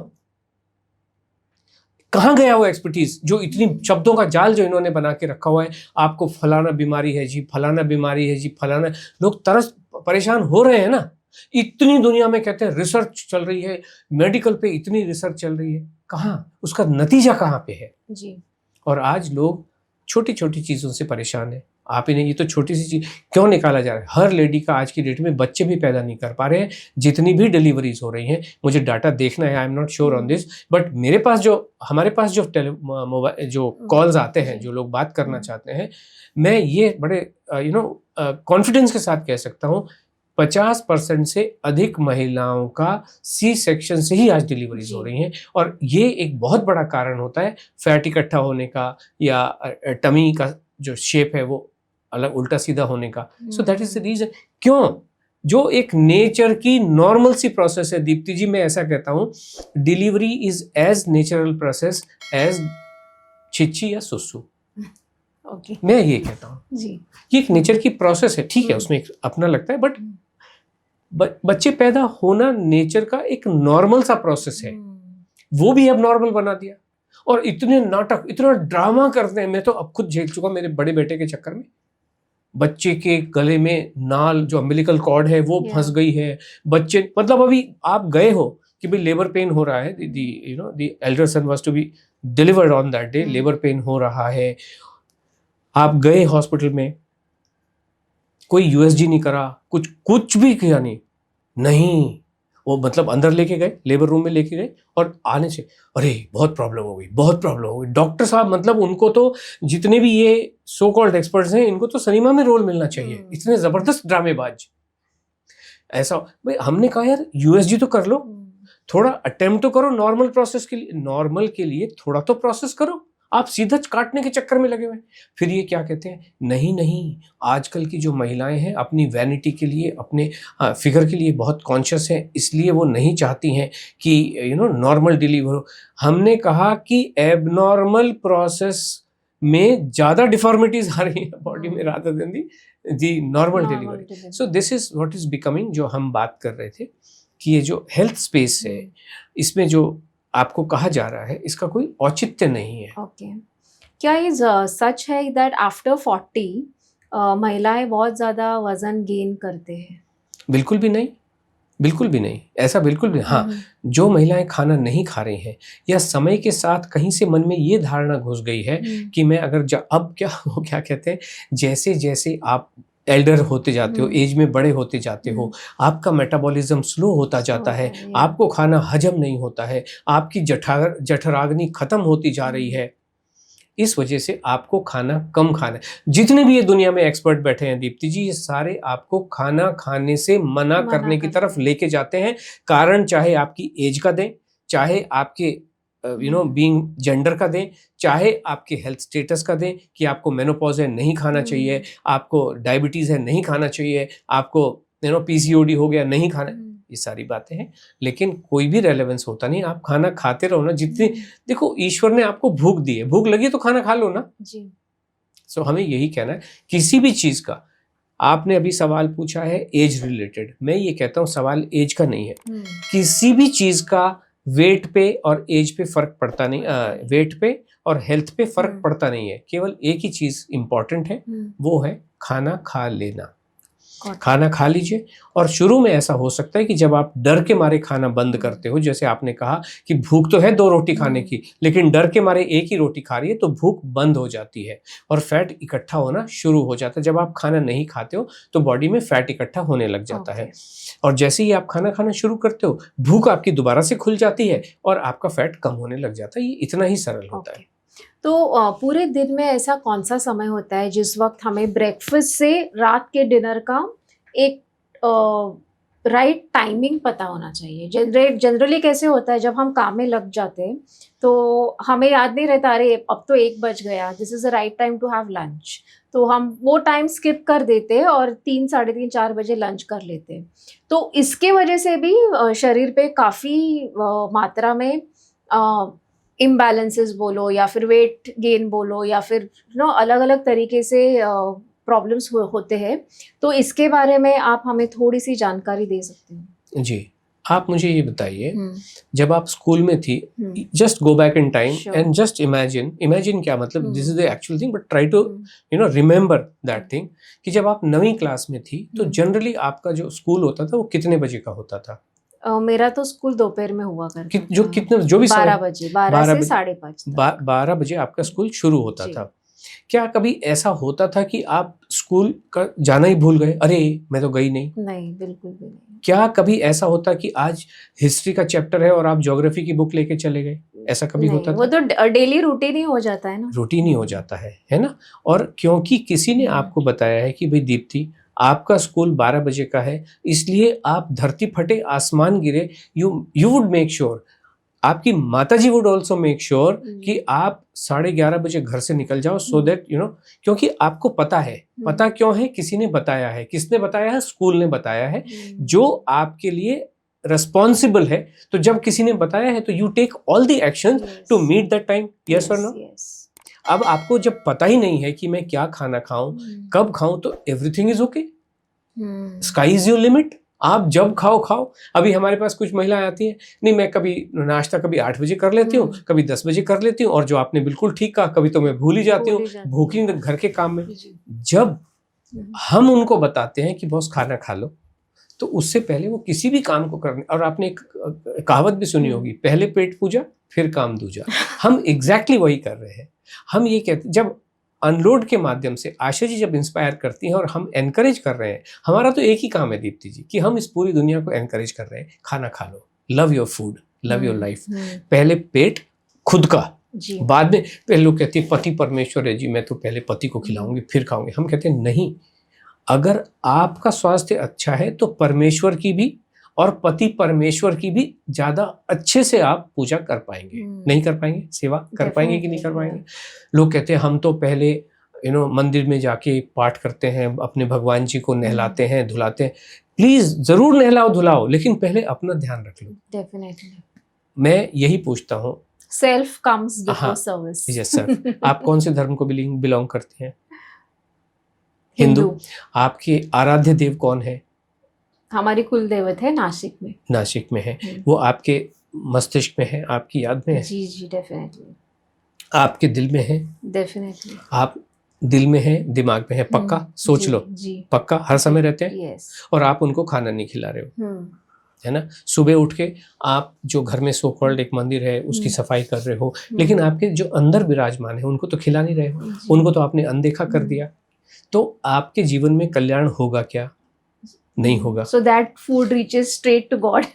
कहाँ गया वो एक्सपर्टीज, जो इतनी शब्दों का जाल जो इन्होंने बना के रखा हुआ है? आपको फलाना बीमारी है जी, फलाना बीमारी है जी, फलाना। लोग तरस परेशान हो रहे हैं ना। इतनी दुनिया में कहते हैं रिसर्च चल रही है, मेडिकल पे इतनी रिसर्च चल रही है, कहाँ? उसका नतीजा कहाँ पे है जी? और आज लोग छोटी छोटी चीजों से परेशान है। आप इन्हें, ये तो छोटी सी चीज क्यों निकाला जा रहा है? हर लेडी का आज की डेट में बच्चे भी पैदा नहीं कर पा रहे हैं, जितनी भी डिलीवरीज हो रही हैं। मुझे डाटा देखना है, I am not sure on this, but मेरे पास जो, हमारे पास जो मोबाइल जो कॉल्स आते हैं, जो लोग बात करना चाहते हैं, मैं ये बड़े कॉन्फिडेंस के साथ कह सकता हूँ 50% से अधिक महिलाओं का सी सेक्शन से ही आज डिलीवरीज हो रही हैं। और ये एक बहुत बड़ा कारण होता है फैट इकट्ठा होने का, या टमी का जो शेप है वो अलग उल्टा सीधा होने का। So that is the reason. क्यों? जो एक नेचर की नॉर्मल सी प्रोसेस है दीप्ति जी, मैं ऐसा कहता हूँ, delivery is as natural process as छिछी या सुसु। Okay. मैं ये कहता हूँ जी, ये एक नेचर की प्रोसेस है, ठीक है, उसमें एक अपना लगता है, बट बच्चे पैदा होना नेचर का एक नॉर्मल सा प्रोसेस है, वो भी अब नॉर्मल बना दिया। और इतने नाटक, इतना ड्रामा करते हैं। मैं तो अब खुद झेल चुका मेरे बड़े बेटे के चक्कर में। बच्चे के गले में नाल, जो अम्बिलिकल कॉर्ड है, वो फंस गई है। बच्चे, मतलब अभी आप गए हो कि भाई लेबर पेन हो रहा है, the elder son was to be delivered on that day, labour pain हो रहा है, आप गए हॉस्पिटल में, कोई यूएसजी नहीं करा, कुछ भी किया नहीं, वो मतलब अंदर लेके गए, लेबर रूम में लेके गए, और आने से अरे बहुत प्रॉब्लम हो गई। डॉक्टर साहब, मतलब उनको तो, जितने भी ये सो कॉल्ड एक्सपर्ट्स हैं, इनको तो सिनेमा में रोल मिलना चाहिए, इतने जबरदस्त ड्रामेबाज। ऐसा भाई, हमने कहा यार यूएसजी तो कर लो, थोड़ा अटेम्प्ट तो करो नॉर्मल प्रोसेस के लिए, नॉर्मल के लिए थोड़ा तो प्रोसेस करो। आप सीधा काटने के चक्कर में लगे हुए। फिर ये क्या कहते हैं, नहीं, आजकल की जो महिलाएं हैं अपनी वैनिटी के लिए, अपने फिगर के लिए बहुत कॉन्शियस हैं, इसलिए वो नहीं चाहती हैं कि नॉर्मल डिलीवर हो। हमने कहा कि एबनॉर्मल प्रोसेस में ज़्यादा डिफॉर्मिटीज आ रही है बॉडी में rather than the normal delivery. So this is what is becoming, जो हम बात कर रहे थे कि ये जो हेल्थ स्पेस है, इसमें जो आपको कहा जा रहा है, इसका कोई औचित्य नहीं है। ओके, क्या ये सच है दैट आफ्टर 40 महिलाएं बहुत ज़्यादा वजन गेन करते हैं? बिल्कुल भी नहीं, बिल्कुल भी नहीं, ऐसा बिल्कुल भी। हाँ, जो महिलाएं खाना नहीं खा रही हैं या समय के साथ कहीं से मन में ये धारणा घुस गई है कि मैं अगर अब क्या वो क्या कहते हैं, जैसे जैसे आप एल्डर होते जाते हो, एज में बड़े होते जाते हो, आपका मेटाबॉलिज्म स्लो होता जाता है, आपको खाना हजम नहीं होता है, आपकी जठराग्नि खत्म होती जा रही है, इस वजह से आपको खाना कम खाना है। जितने भी ये दुनिया में एक्सपर्ट बैठे हैं दीप्ति जी, ये सारे आपको खाना खाने से मना करने की तरफ लेके जाते हैं। कारण चाहे आपकी एज का दें, चाहे आपके बीइंग जेंडर का दें, चाहे आपके हेल्थ स्टेटस का दें कि आपको मेनोपॉज है नहीं खाना चाहिए, आपको डायबिटीज है नहीं खाना चाहिए, आपको पीसीओडी हो गया नहीं खाना, ये सारी बातें हैं, लेकिन कोई भी रेलेवेंस होता नहीं। आप खाना खाते रहो ना, जितनी देखो ईश्वर ने आपको भूख दी है, भूख लगी तो खाना खा लो ना जी। सो हमें यही कहना है, किसी भी चीज का आपने अभी सवाल पूछा है एज रिलेटेड, मैं ये कहता हूँ सवाल एज का नहीं है, किसी भी चीज का वेट पे और एज पे फर्क पड़ता नहीं, वेट पे और हेल्थ पे फर्क पड़ता नहीं है। केवल एक ही चीज इंपॉर्टेंट है, वो है खाना खा लेना। खाना खा लीजिए। और शुरू में ऐसा हो सकता है कि जब आप डर के मारे खाना बंद करते हो, जैसे आपने कहा कि भूख तो है 2 रोटी खाने की, लेकिन डर के मारे 1 ही रोटी खा रही है, तो भूख बंद हो जाती है और फैट इकट्ठा होना शुरू हो जाता है। जब आप खाना नहीं खाते हो तो बॉडी में फैट इकट्ठा होने लग जाता है, और जैसे ही आप खाना खाना शुरू करते हो, भूख आपकी दोबारा से खुल जाती है और आपका फैट कम होने लग जाता है। ये इतना ही सरल होता है। तो पूरे दिन में ऐसा कौन सा समय होता है जिस वक्त हमें ब्रेकफास्ट से रात के डिनर का एक राइट टाइमिंग पता होना चाहिए? जनरली कैसे होता है, जब हम काम में लग जाते हैं तो हमें याद नहीं रहता, अरे अब तो 1 बज गया, this is the right time to have lunch, तो हम वो टाइम स्किप कर देते हैं और 3, साढ़े 3, 4 बजे लंच कर लेते हैं। तो इसके वजह से भी शरीर पे काफ़ी मात्रा में इम्बैलेंसेस बोलो या फिर वेट गेन बोलो या फिर अलग अलग तरीके से प्रॉब्लम्स होते हैं। तो इसके बारे में आप हमें थोड़ी सी जानकारी दे सकते हैं? जी, आप मुझे ये बताइए, जब आप स्कूल में थी, just go back in time and just imagine क्या मतलब, this is the actual thing, but try to remember that thing, कि जब आप 9वीं क्लास में थी तो जनरली आपका जो स्कूल होता था वो कितने बजे का होता था? मेरा तो स्कूल दोपहर में हुआ करता था। जो भी 12 बजे, 12 से 5:30 12 बजे आपका स्कूल शुरू होता था। क्या कभी ऐसा होता था कि आप स्कूल का जाना ही भूल गए, अरे मैं तो गई नहीं? नहीं, बिल्कुल भी नहीं। क्या कभी ऐसा होता कि आज हिस्ट्री का चैप्टर है और आप ज्योग्राफी की बुक लेके चले गए? ऐसा कभी होता था? वो तो डेली रूटीन ही हो जाता है ना। रूटीन ही हो जाता है ना। और क्योंकि किसी ने आपको बताया है कि भाई दीप्ति, आपका स्कूल 12 बजे का है, इसलिए आप धरती फटे आसमान गिरे, यू वुड मेक श्योर, आपकी माताजी वुड ऑल्सो मेक श्योर कि आप 11:30 बजे घर से निकल जाओ, सो दैट क्योंकि आपको पता है। पता क्यों है? किसी ने बताया है। किसने बताया है? स्कूल ने बताया है, जो आपके लिए रिस्पॉन्सिबल है। तो जब किसी ने बताया है तो you take all the action to meet that time. Yes और नो? अब आपको जब पता ही नहीं है कि मैं क्या खाना खाऊं, कब खाऊं, तो everything is okay, sky is your limit, आप जब खाओ। अभी हमारे पास कुछ महिलाएं आती हैं, नहीं मैं कभी नाश्ता कभी 8 बजे कर लेती हूँ, कभी 10 बजे कर लेती हूँ, और जो आपने बिल्कुल ठीक कहा, कभी तो मैं भूल ही जाती हूँ, भूखी घर के काम में। जब हम उनको बताते हैं कि बॉस खाना खा लो, तो उससे पहले वो किसी भी काम को करने, और आपने एक कहावत भी सुनी होगी, पहले पेट पूजा फिर काम दूजा। हम एग्जैक्टली वही कर रहे हैं। हम ये कहते, जब अनलोड के माध्यम से आशा जी जब इंस्पायर करती हैं और हम एनकरेज कर रहे हैं, हमारा तो एक ही काम है दीप्ति जी, कि हम इस पूरी दुनिया को एनकरेज कर रहे हैं, खाना खा लो, love your food, love your life. पहले पेट खुद का, बाद में। पहले लोग कहते हैं पति परमेश्वर है जी, मैं तो पहले पति को खिलाऊंगी फिर खाऊंगी। हम कहते हैं नहीं, अगर आपका स्वास्थ्य अच्छा है तो परमेश्वर की भी और पति परमेश्वर की भी ज्यादा अच्छे से आप पूजा कर पाएंगे। नहीं कर पाएंगे? सेवा कर पाएंगे कि नहीं कर पाएंगे? लोग कहते हैं हम तो पहले मंदिर में जाके पाठ करते हैं, अपने भगवान जी को नहलाते हैं, धुलाते हैं। प्लीज जरूर नहलाओ धुलाओ, लेकिन पहले अपना ध्यान रख लो। डेफिनेटली। मैं यही पूछता हूँ, self comes before service. Yes sir. आप कौन से धर्म को बिलोंग करते हैं? हिंदू। आपके आराध्य देव कौन है? हमारी कुल देवत है नासिक में। नासिक में है। वो आपके मस्तिष्क में है, आपकी याद में है? जी जी, डेफिनेटली। आपके दिल में है? डेफिनेटली। आप दिल में है, दिमाग में है, पक्का? सोच लो, पक्का हर समय रहते हैं। यस। और आप उनको खाना नहीं खिला रहे हो। है ना। सुबह उठ के आप जो घर में सो कॉल्ड एक मंदिर है उसकी सफाई कर रहे हो, लेकिन आपके जो अंदर विराजमान है उनको तो खिला नहीं रहे हो, उनको तो आपने अनदेखा कर दिया, तो आपके जीवन में कल्याण होगा क्या? नहीं होगा। So that food reaches straight to God.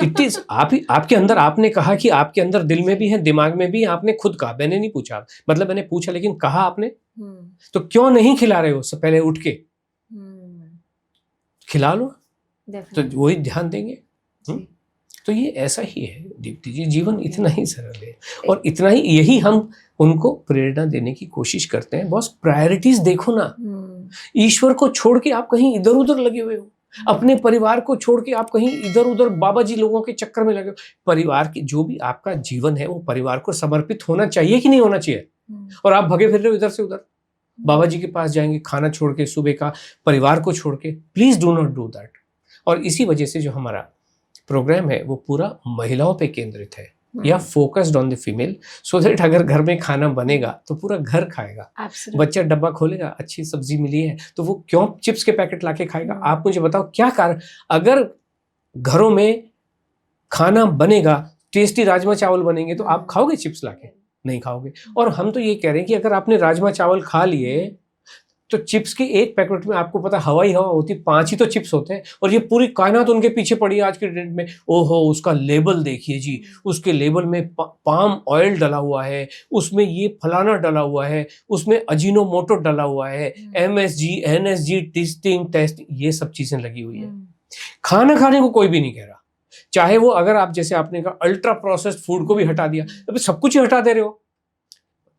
It is आपके अंदर, आपने कहा कि आपके अंदर दिल में भी है, दिमाग में भी, आपने खुद कहा, मैंने नहीं पूछा, मतलब मैंने पूछा लेकिन कहा आपने, तो क्यों नहीं खिला रहे हो? सब पहले उठ के खिला लो, तो वही ध्यान देंगे। तो ये ऐसा ही है दीप्ति जी, जीवन इतना ही सरल है और इतना ही, यही हम उनको प्रेरणा देने की कोशिश करते हैं। बॉस प्रायोरिटीज देखो ना, ईश्वर को छोड़ के आप कहीं इधर उधर लगे हुए हो, अपने परिवार को छोड़ के आप कहीं इधर उधर बाबा जी लोगों के चक्कर में लगे हो। परिवार की जो भी आपका जीवन है वो परिवार को समर्पित होना चाहिए कि नहीं होना चाहिए? और आप भगे फिर रहे हो इधर से उधर, बाबा जी के पास जाएंगे खाना छोड़ के, सुबह का परिवार को छोड़ के। Please do not do that. और इसी वजह से जो हमारा प्रोग्राम है वो पूरा महिलाओं पे केंद्रित है, या focused on the female, so that अगर घर में खाना बनेगा तो पूरा घर खाएगा। बच्चा डब्बा खोलेगा, अच्छी सब्जी मिली है तो वो क्यों चिप्स के पैकेट लाके खाएगा? आप मुझे बताओ क्या कारण? अगर घरों में खाना बनेगा, टेस्टी राजमा चावल बनेंगे, तो आप खाओगे चिप्स लाके? नहीं खाओगे। और हम तो ये कह रहे हैं कि अगर आपने राजमा चावल खा लिए तो चिप्स के एक पैकेट में आपको पता हवा होती, 5 ही तो चिप्स होते हैं, और ये पूरी कायनात उनके पीछे पड़ी है आज के डेट में। ओहो, उसका लेबल देखिए जी, उसके लेबल में पाम ऑयल डला हुआ है, उसमें ये फलाना डला हुआ है, उसमें अजीनोमोटो डला हुआ है, MSG NSG टेस्टिंग ये सब चीजें लगी हुई है। खाना खाने को कोई भी नहीं कह रहा, चाहे वो, अगर आप जैसे आपने कहा अल्ट्रा प्रोसेस्ड फूड को भी हटा दिया, अभी सब कुछ ही हटा दे रहे हो,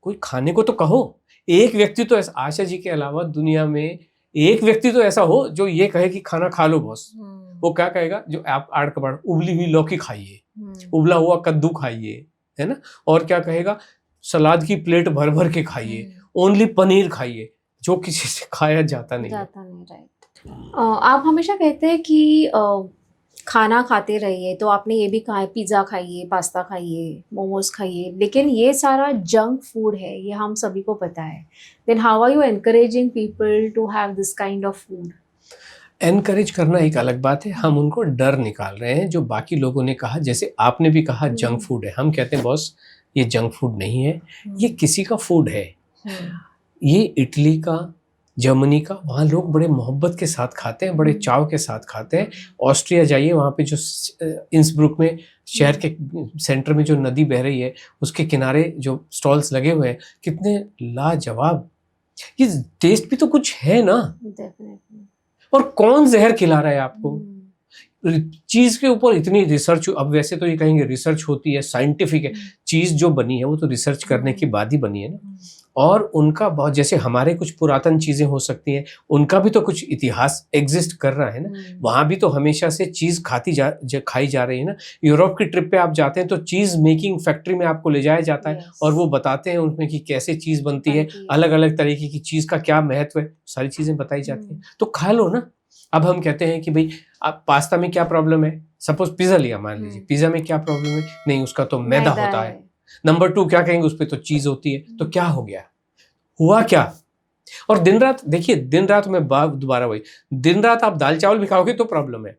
कोई खाने को तो कहो। एक व्यक्ति तो ऐसा, आशा जी के अलावा दुनिया में एक व्यक्ति तो ऐसा हो जो ये कहे कि खाना खा लो बॉस। वो क्या कहेगा? जो आप आड़ कबाड़ उबली हुई लौकी खाइए, उबला हुआ कद्दू खाइए, है ना, और क्या कहेगा? सलाद की प्लेट भर भर के खाइए, ओनली पनीर खाइए, जो किसी से खाया जाता नहीं। राइट। आप हमेशा कहते हैं कि खाना खाते रहिए, तो आपने ये भी कहा है पिज़्ज़ा खाइए, पास्ता खाइए, मोमोज खाइए, लेकिन ये सारा जंक फूड है, ये हम सभी को पता है। Then how are you encouraging people to have this kind of food? Encourage करना एक अलग बात है, हम उनको डर निकाल रहे हैं। जो बाकी लोगों ने कहा, जैसे आपने भी कहा जंक फूड है, हम कहते हैं बॉस ये जंक फूड नहीं है, ये किसी का फूड है। ये इटली का, जर्मनी का, वहाँ लोग बड़े मोहब्बत के साथ खाते हैं, बड़े चाव के साथ खाते हैं। ऑस्ट्रिया जाइए, वहाँ पे जो इंसब्रुक में शहर के सेंटर में जो नदी बह रही है उसके किनारे जो स्टॉल्स लगे हुए हैं, कितने लाजवाब। ये टेस्ट भी तो कुछ है ना। और कौन जहर खिला रहा है आपको? चीज के ऊपर इतनी रिसर्च, अब वैसे तो ये कहेंगे रिसर्च होती है, साइंटिफिक है, चीज जो बनी है वो तो रिसर्च करने के बाद ही बनी है ना। और उनका बहुत, जैसे हमारे कुछ पुरातन चीजें हो सकती हैं, उनका भी तो कुछ इतिहास एग्जिस्ट कर रहा है ना। वहां भी तो हमेशा से चीज खाई जा रही है ना। यूरोप की ट्रिप पे आप जाते हैं तो चीज मेकिंग फैक्ट्री में आपको ले जाया जाता है, और वो बताते हैं उनमें कि कैसे चीज बनती है, अलग अलग तरीके की चीज का क्या महत्व है, सारी चीजें बताई जाती हैं। तो खा लो ना। अब हम कहते हैं कि भाई आप पास्ता में क्या प्रॉब्लम है, सपोज पिज्जा लिया, मान लीजिए पिज्जा में क्या प्रॉब्लम है? नहीं, उसका तो मैदा होता है। नंबर 2 क्या कहेंगे? उस पर तो चीज होती है। तो क्या हो गया? हुआ क्या? और दिन रात देखिए, दिन रात में दोबारा वही, दिन रात आप दाल चावल भी खाओगे तो प्रॉब्लम है।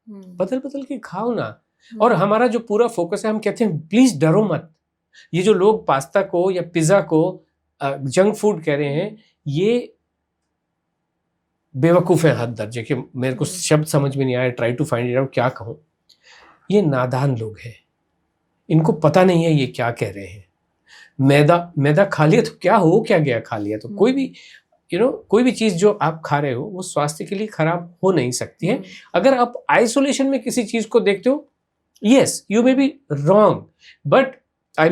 बदल बदल के खाओ ना। और हमारा जो पूरा फोकस है, हम कहते हैं प्लीज डरो मत। ये जो लोग पास्ता को या पिज्जा को जंक फूड कह रहे हैं, ये बेवकूफ है हद दर्जे के। मेरे को शब्द समझ में नहीं आया, try to find it out, क्या कहूं। ये नादान लोग हैं, इनको पता नहीं है ये क्या कह रहे हैं। मैदा खा लिया तो क्या हो क्या गया? खा लिया तो कोई भी कोई भी चीज जो आप खा रहे हो वो स्वास्थ्य के लिए खराब हो नहीं सकती है। अगर आप आइसोलेशन में किसी चीज को देखते हो, yes you may be wrong, but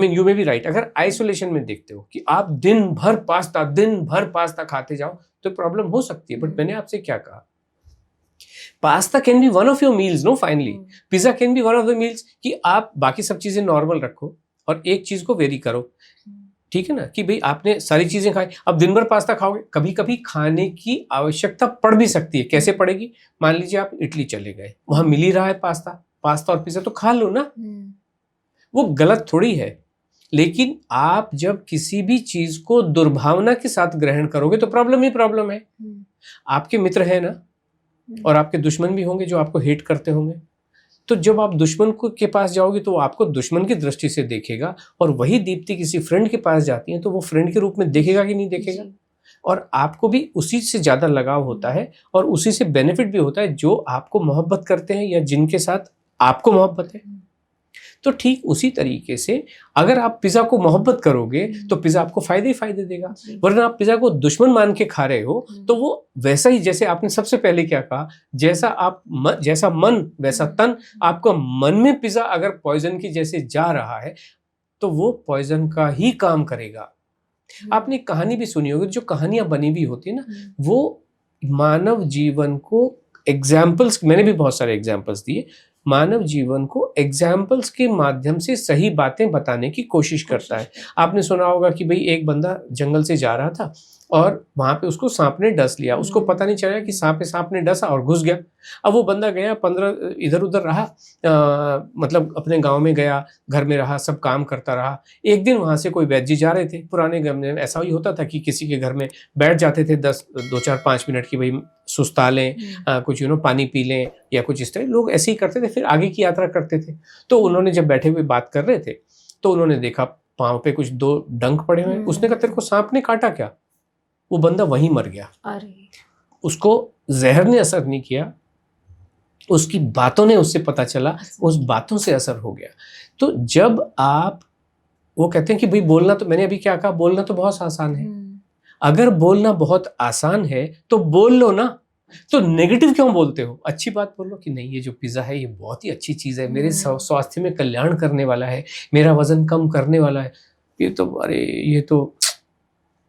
you may be right. अगर आइसोलेशन में देखते हो कि आप दिन भर पास्ता खाते जाओ तो प्रॉब्लम हो सकती है। बट मैंने आपसे क्या कहा? Pasta can be one of your meals, no finally. Pizza can be one of the meals, कि आप बाकी सब चीजें नॉर्मल रखो और एक चीज को वेरी करो, ठीक है ना, कि भाई आपने सारी चीजें खाई, अब दिन भर पास्ता खाओगे, कभी कभी खाने की आवश्यकता पड़ भी सकती है। कैसे पड़ेगी? मान लीजिए आप इटली चले गए, वहां मिल ही रहा है पास्ता और पिज्जा, तो खा लो ना, वो गलत थोड़ी है। लेकिन आप जब किसी भी चीज को दुर्भावना के साथ ग्रहण करोगे तो प्रॉब्लम ही प्रॉब्लम है। आपके मित्र है ना, और आपके दुश्मन भी होंगे जो आपको हेट करते होंगे, तो जब आप दुश्मन के पास जाओगे तो वो आपको दुश्मन की दृष्टि से देखेगा, और वही दीप्ति किसी फ्रेंड के पास जाती है तो वो फ्रेंड के रूप में देखेगा कि नहीं देखेगा। और आपको भी उसी से ज्यादा लगाव होता है और उसी से बेनिफिट भी होता है जो आपको मोहब्बत करते हैं या जिनके साथ आपको मोहब्बत है। तो ठीक उसी तरीके से अगर आप पिज्जा को मोहब्बत करोगे तो पिज्जा आपको फायदे ही फायदे देगा, वरना आप पिज्जा को दुश्मन मान के खा रहे हो तो वो वैसा ही, जैसे आपने सबसे पहले क्या कहा, जैसा मन वैसा तन। आपका मन में पिज्जा अगर पॉइजन की जैसे जा रहा है तो वो पॉइजन का ही काम करेगा। आपने कहानी भी सुनी होगी, जो कहानियां बनी भी होती है ना, वो मानव जीवन को एग्जाम्पल्स, मैंने भी बहुत सारे एग्जाम्पल्स दिए, मानव जीवन को एग्जाम्पल्स के माध्यम से सही बातें बताने की कोशिश करता है। आपने सुना होगा कि भाई एक बंदा जंगल से जा रहा था और वहां पे उसको सांप ने डस लिया, उसको पता नहीं चला कि सांप ने डसा और घुस गया। अब वो बंदा गया 15 इधर उधर रहा, मतलब अपने गांव में गया, घर में रहा, सब काम करता रहा। एक दिन वहां से कोई वैद्य जी जा रहे थे, पुराने जमाने में ऐसा ही होता था कि किसी के घर में बैठ जाते थे 2-4-5 मिनट की, भाई सुस्ता लें, कुछ पानी पी लें या कुछ इस तरह, लोग ऐसे ही करते थे, फिर आगे की यात्रा करते थे। तो उन्होंने जब बैठे हुए बात कर रहे थे तो उन्होंने देखा पांव पे कुछ 2 डंक पड़े हुए। उसने कहा तेरे को सांप ने काटा क्या? वो बंदा वहीं मर गया। अरे उसको जहर ने असर नहीं किया, उसकी बातों ने उससे पता चला, उस बातों से असर हो गया। तो जब आप, वो कहते हैं कि भाई बोलना, तो मैंने अभी क्या कहा, बोलना तो बहुत आसान है। अगर बोलना बहुत आसान है तो बोल लो ना, तो नेगेटिव क्यों बोलते हो? अच्छी बात बोलो कि नहीं, ये जो पिज्जा है ये बहुत ही अच्छी चीज है, मेरे स्वास्थ्य में कल्याण करने वाला है, मेरा वजन कम करने वाला है। ये तो अरे ये तो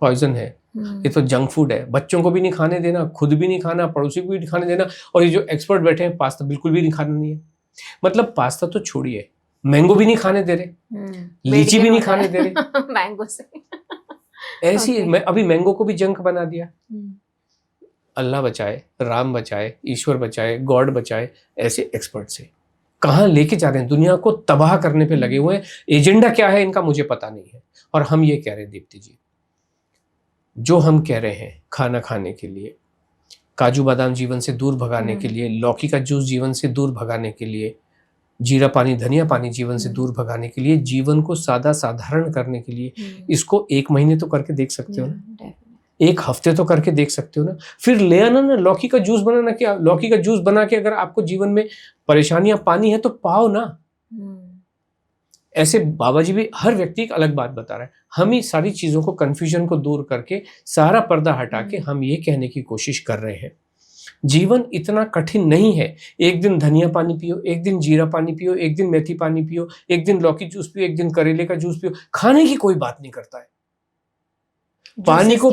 पॉइजन है, ये तो जंक फूड है, बच्चों को भी नहीं खाने देना, खुद भी नहीं खाना, पड़ोसी को भी नहीं खाने देना। और ये जो एक्सपर्ट बैठे हैं, पास्ता बिल्कुल भी नहीं खाना नहीं है। मतलब पास्ता तो छोड़िए, मैंगो भी नहीं खाने दे रहे, लीची भी नहीं खाने दे रहे मैंगो से ऐसी मैं अभी मैंगो को भी जंक बना दिया। अल्लाह बचाए, राम बचाए, ईश्वर बचाए, गॉड बचाए ऐसे एक्सपर्ट से। कहाँ लेके जा रहे हैं, दुनिया को तबाह करने पे लगे हुए हैं। एजेंडा क्या है इनका मुझे पता नहीं है। और हम ये कह रहे हैं दीप्ति जी, जो हम कह रहे हैं खाना खाने के लिए, काजू बादाम जीवन से दूर भगाने के लिए, लौकी का जूस जीवन से दूर भगाने के लिए, जीरा पानी धनिया पानी जीवन से दूर भगाने के लिए, जीवन को सादा साधारण करने के लिए, इसको 1 महीने तो करके देख सकते हो ना, 1 हफ्ते तो करके देख सकते हो ना। फिर ले आना ना लौकी का जूस बनाना। क्या लौकी का जूस बना के अगर आपको जीवन में परेशानियां पानी है तो पाओ ना। ऐसे बाबा जी भी हर व्यक्ति एक अलग बात बता रहा है। हम ही सारी चीजों को, कंफ्यूजन को दूर करके, सारा पर्दा हटा के हम ये कहने की कोशिश कर रहे हैं, जीवन इतना कठिन नहीं है। एक दिन धनिया पानी पियो, एक दिन जीरा पानी पियो, एक दिन मेथी पानी पियो, एक दिन लौकी जूस पियो, एक दिन करेले का जूस पियो। खाने की कोई बात नहीं करता है। पानी को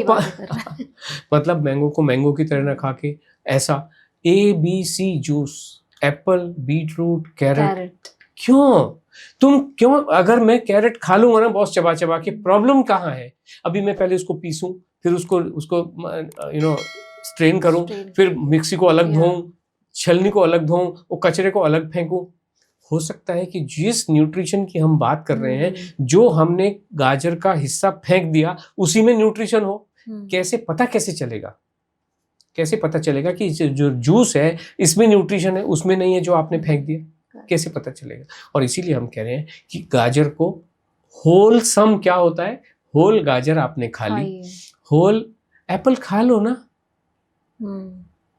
मतलब मैंगो को मैंगो की तरह ना खा के, ऐसा ABC juice, apple, beetroot, carrot. क्यों अगर मैं कैरेट खा लूंगा ना बहुत चबा चबा के, प्रॉब्लम कहाँ है? अभी मैं पहले उसको पीसूं, फिर उसको स्ट्रेन करूं, फिर मिक्सी को अलग धोऊं, छलनी को अलग धोऊं, वो कचरे को अलग फेंकूं। हो सकता है कि जिस न्यूट्रिशन की हम बात कर रहे हैं, जो हमने गाजर का हिस्सा फेंक दिया उसी में न्यूट्रिशन हो। कैसे चलेगा? कैसे पता चलेगा कि जो जूस है इसमें न्यूट्रिशन है, उसमें नहीं है जो आपने फेंक दिया? कैसे पता चलेगा? और इसीलिए हम कह रहे हैं कि गाजर को होलसम, क्या होता है, होल गाजर आपने खा ली, होल एप्पल खा लो ना।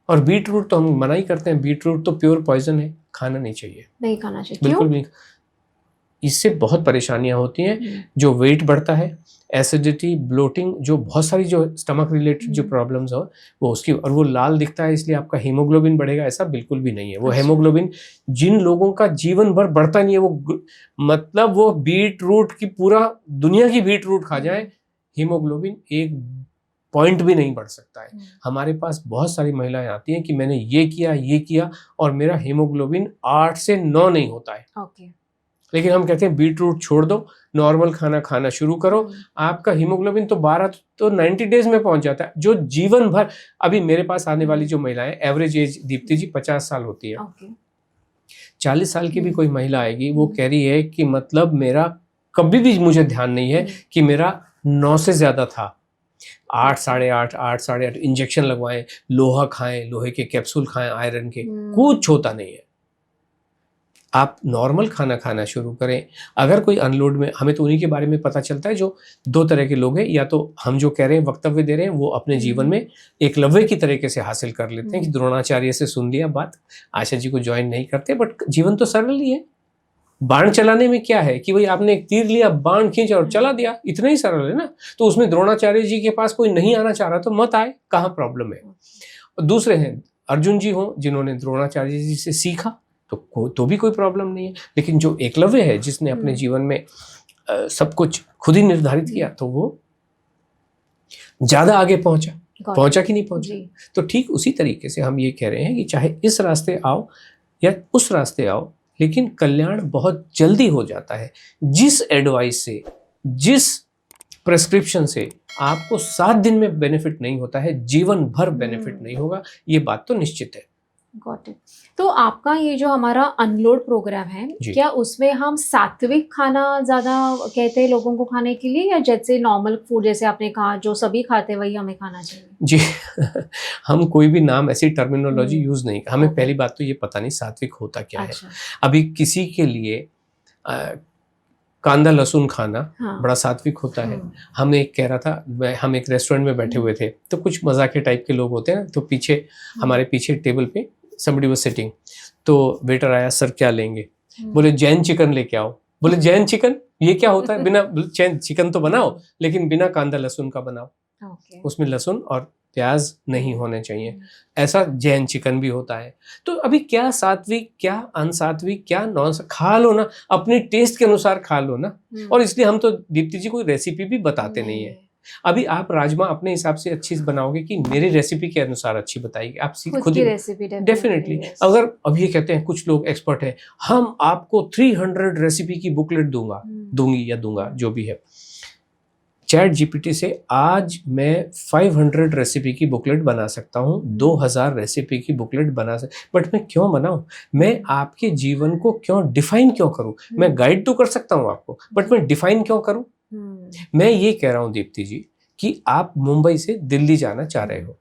और बीटरूट तो हम मना ही करते हैं, बीटरूट तो प्योर पॉइजन है, खाना नहीं चाहिए, नहीं खाना चाहिए, बिल्कुल नहीं। इससे बहुत परेशानियां होती हैं, जो वेट बढ़ता है, एसिडिटी, ब्लोटिंग, जो बहुत सारी जो स्टमक रिलेटेड जो प्रॉब्लम्स हो वो उसकी, और वो लाल दिखता है इसलिए आपका हीमोग्लोबिन बढ़ेगा, ऐसा बिल्कुल भी नहीं है। वो हीमोग्लोबिन जिन लोगों का जीवन भर बढ़ता नहीं है, वो मतलब वो बीटरूट की, पूरा दुनिया की बीटरूट खा जाए, हीमोग्लोबिन 1 पॉइंट भी नहीं बढ़ सकता है। हमारे पास बहुत सारी महिलाएं आती हैं कि मैंने ये किया और मेरा हीमोग्लोबिन 8 से 9 नहीं होता है। लेकिन हम कहते हैं बीटरूट छोड़ दो, नॉर्मल खाना खाना शुरू करो, आपका हीमोग्लोबिन तो 12 तो 90 डेज में पहुंच जाता है। जो जीवन भर, अभी मेरे पास आने वाली जो महिलाएं, एवरेज एज दीप्ति जी 50 साल होती है। 40 साल की भी कोई महिला आएगी, वो कह रही है कि मतलब मेरा कभी भी मुझे ध्यान नहीं है कि मेरा 9 से ज्यादा था, 8, साढ़े 8 इंजेक्शन लगवाएं, लोहा खाएं, लोहे के कैप्सूल खाएं, आयरन के, कुछ होता नहीं है। आप नॉर्मल खाना खाना शुरू करें। अगर कोई अनलोड में, हमें तो उन्हीं के बारे में पता चलता है जो 2 तरह के लोग हैं, या तो हम जो कह रहे हैं वक्तव्य दे रहे हैं वो अपने जीवन में एकलव्य की तरीके से हासिल कर लेते हैं कि द्रोणाचार्य से सुन लिया बात, आशा जी को ज्वाइन नहीं करते, बट जीवन तो सरल ही है। बाण चलाने में क्या है कि भाई आपने एक तीर लिया, बाण खींचा और चला दिया, इतना ही सरल है ना। तो उसमें द्रोणाचार्य जी के पास कोई नहीं आना चाह रहा तो मत आए, कहाँ प्रॉब्लम है। दूसरे हैं अर्जुन जी हो जिन्होंने द्रोणाचार्य जी से सीखा, तो भी कोई प्रॉब्लम नहीं है। लेकिन जो एकलव्य है जिसने अपने जीवन में सब कुछ खुद ही निर्धारित किया, तो वो ज्यादा आगे पहुंचा कि नहीं पहुंचा। तो ठीक उसी तरीके से हम ये कह रहे हैं कि चाहे इस रास्ते आओ या उस रास्ते आओ, लेकिन कल्याण बहुत जल्दी हो जाता है। जिस एडवाइस से, जिस प्रेस्क्रिप्शन से आपको 7 दिन में बेनिफिट नहीं होता है, जीवन भर बेनिफिट नहीं होगा, ये बात तो निश्चित है। Got it. तो आपका ये जो हमारा अनलोड प्रोग्राम है, क्या उसमें हम सात्विक खाना ज्यादा कहते हैं लोगों को खाने के लिए, या जैसे नॉर्मल फूड जैसे आपने कहा जो सभी खाते हैं वही हमें खाना चाहिए? जी हम कोई भी नाम, ऐसी टर्मिनोलॉजी यूज नहीं, हमें पहली बात तो ये पता नहीं सात्विक होता क्या है। अभी किसी के लिए कांदा लहसुन खाना बड़ा सात्विक होता है। हम एक कह रहा था, हम एक रेस्टोरेंट में बैठे हुए थे, तो कुछ मजाक के टाइप के लोग होते हैं, तो पीछे हमारे पीछे टेबल पे somebody was sitting, तो वेटर आया, सर क्या लेंगे? बोले जैन चिकन लेके आओ। बोले जैन चिकन ये क्या होता है? बिना चिकन तो बनाओ लेकिन बिना कांदा लहसुन का बनाओ, उसमें लहसुन और प्याज नहीं होने चाहिए। ऐसा जैन चिकन भी होता है। तो अभी क्या सात्विक, क्या अनसात्विक, क्या नॉन, खा लो ना, अपने टेस्ट के अनुसार खा लो ना। और इसलिए हम तो दीप्ति जी कोई रेसिपी भी बताते नहीं है। अभी आप राजमा अपने हिसाब से अच्छी बनाओगे कि मेरी रेसिपी के अनुसार अच्छी बताएगी, आप खुद ही रेसिपी डेफिनेटली। अगर अब ये कहते हैं कुछ लोग एक्सपर्ट हैं, हम आपको 300 रेसिपी की बुकलेट दूंगी या दूंगा, जो भी है। चैट जीपीटी से आज मैं 500 रेसिपी की बुकलेट बना सकता हूँ, 2000 रेसिपी की बुकलेट बना सकता, बट मैं क्यों बनाऊं? मैं आपके जीवन को क्यों डिफाइन क्यों करूं? मैं गाइड तो कर सकता हूं आपको, बट मैं डिफाइन क्यों करूं? मैं ये कह रहा हूं दीप्ति जी कि आप मुंबई से दिल्ली जाना चाह रहे हो,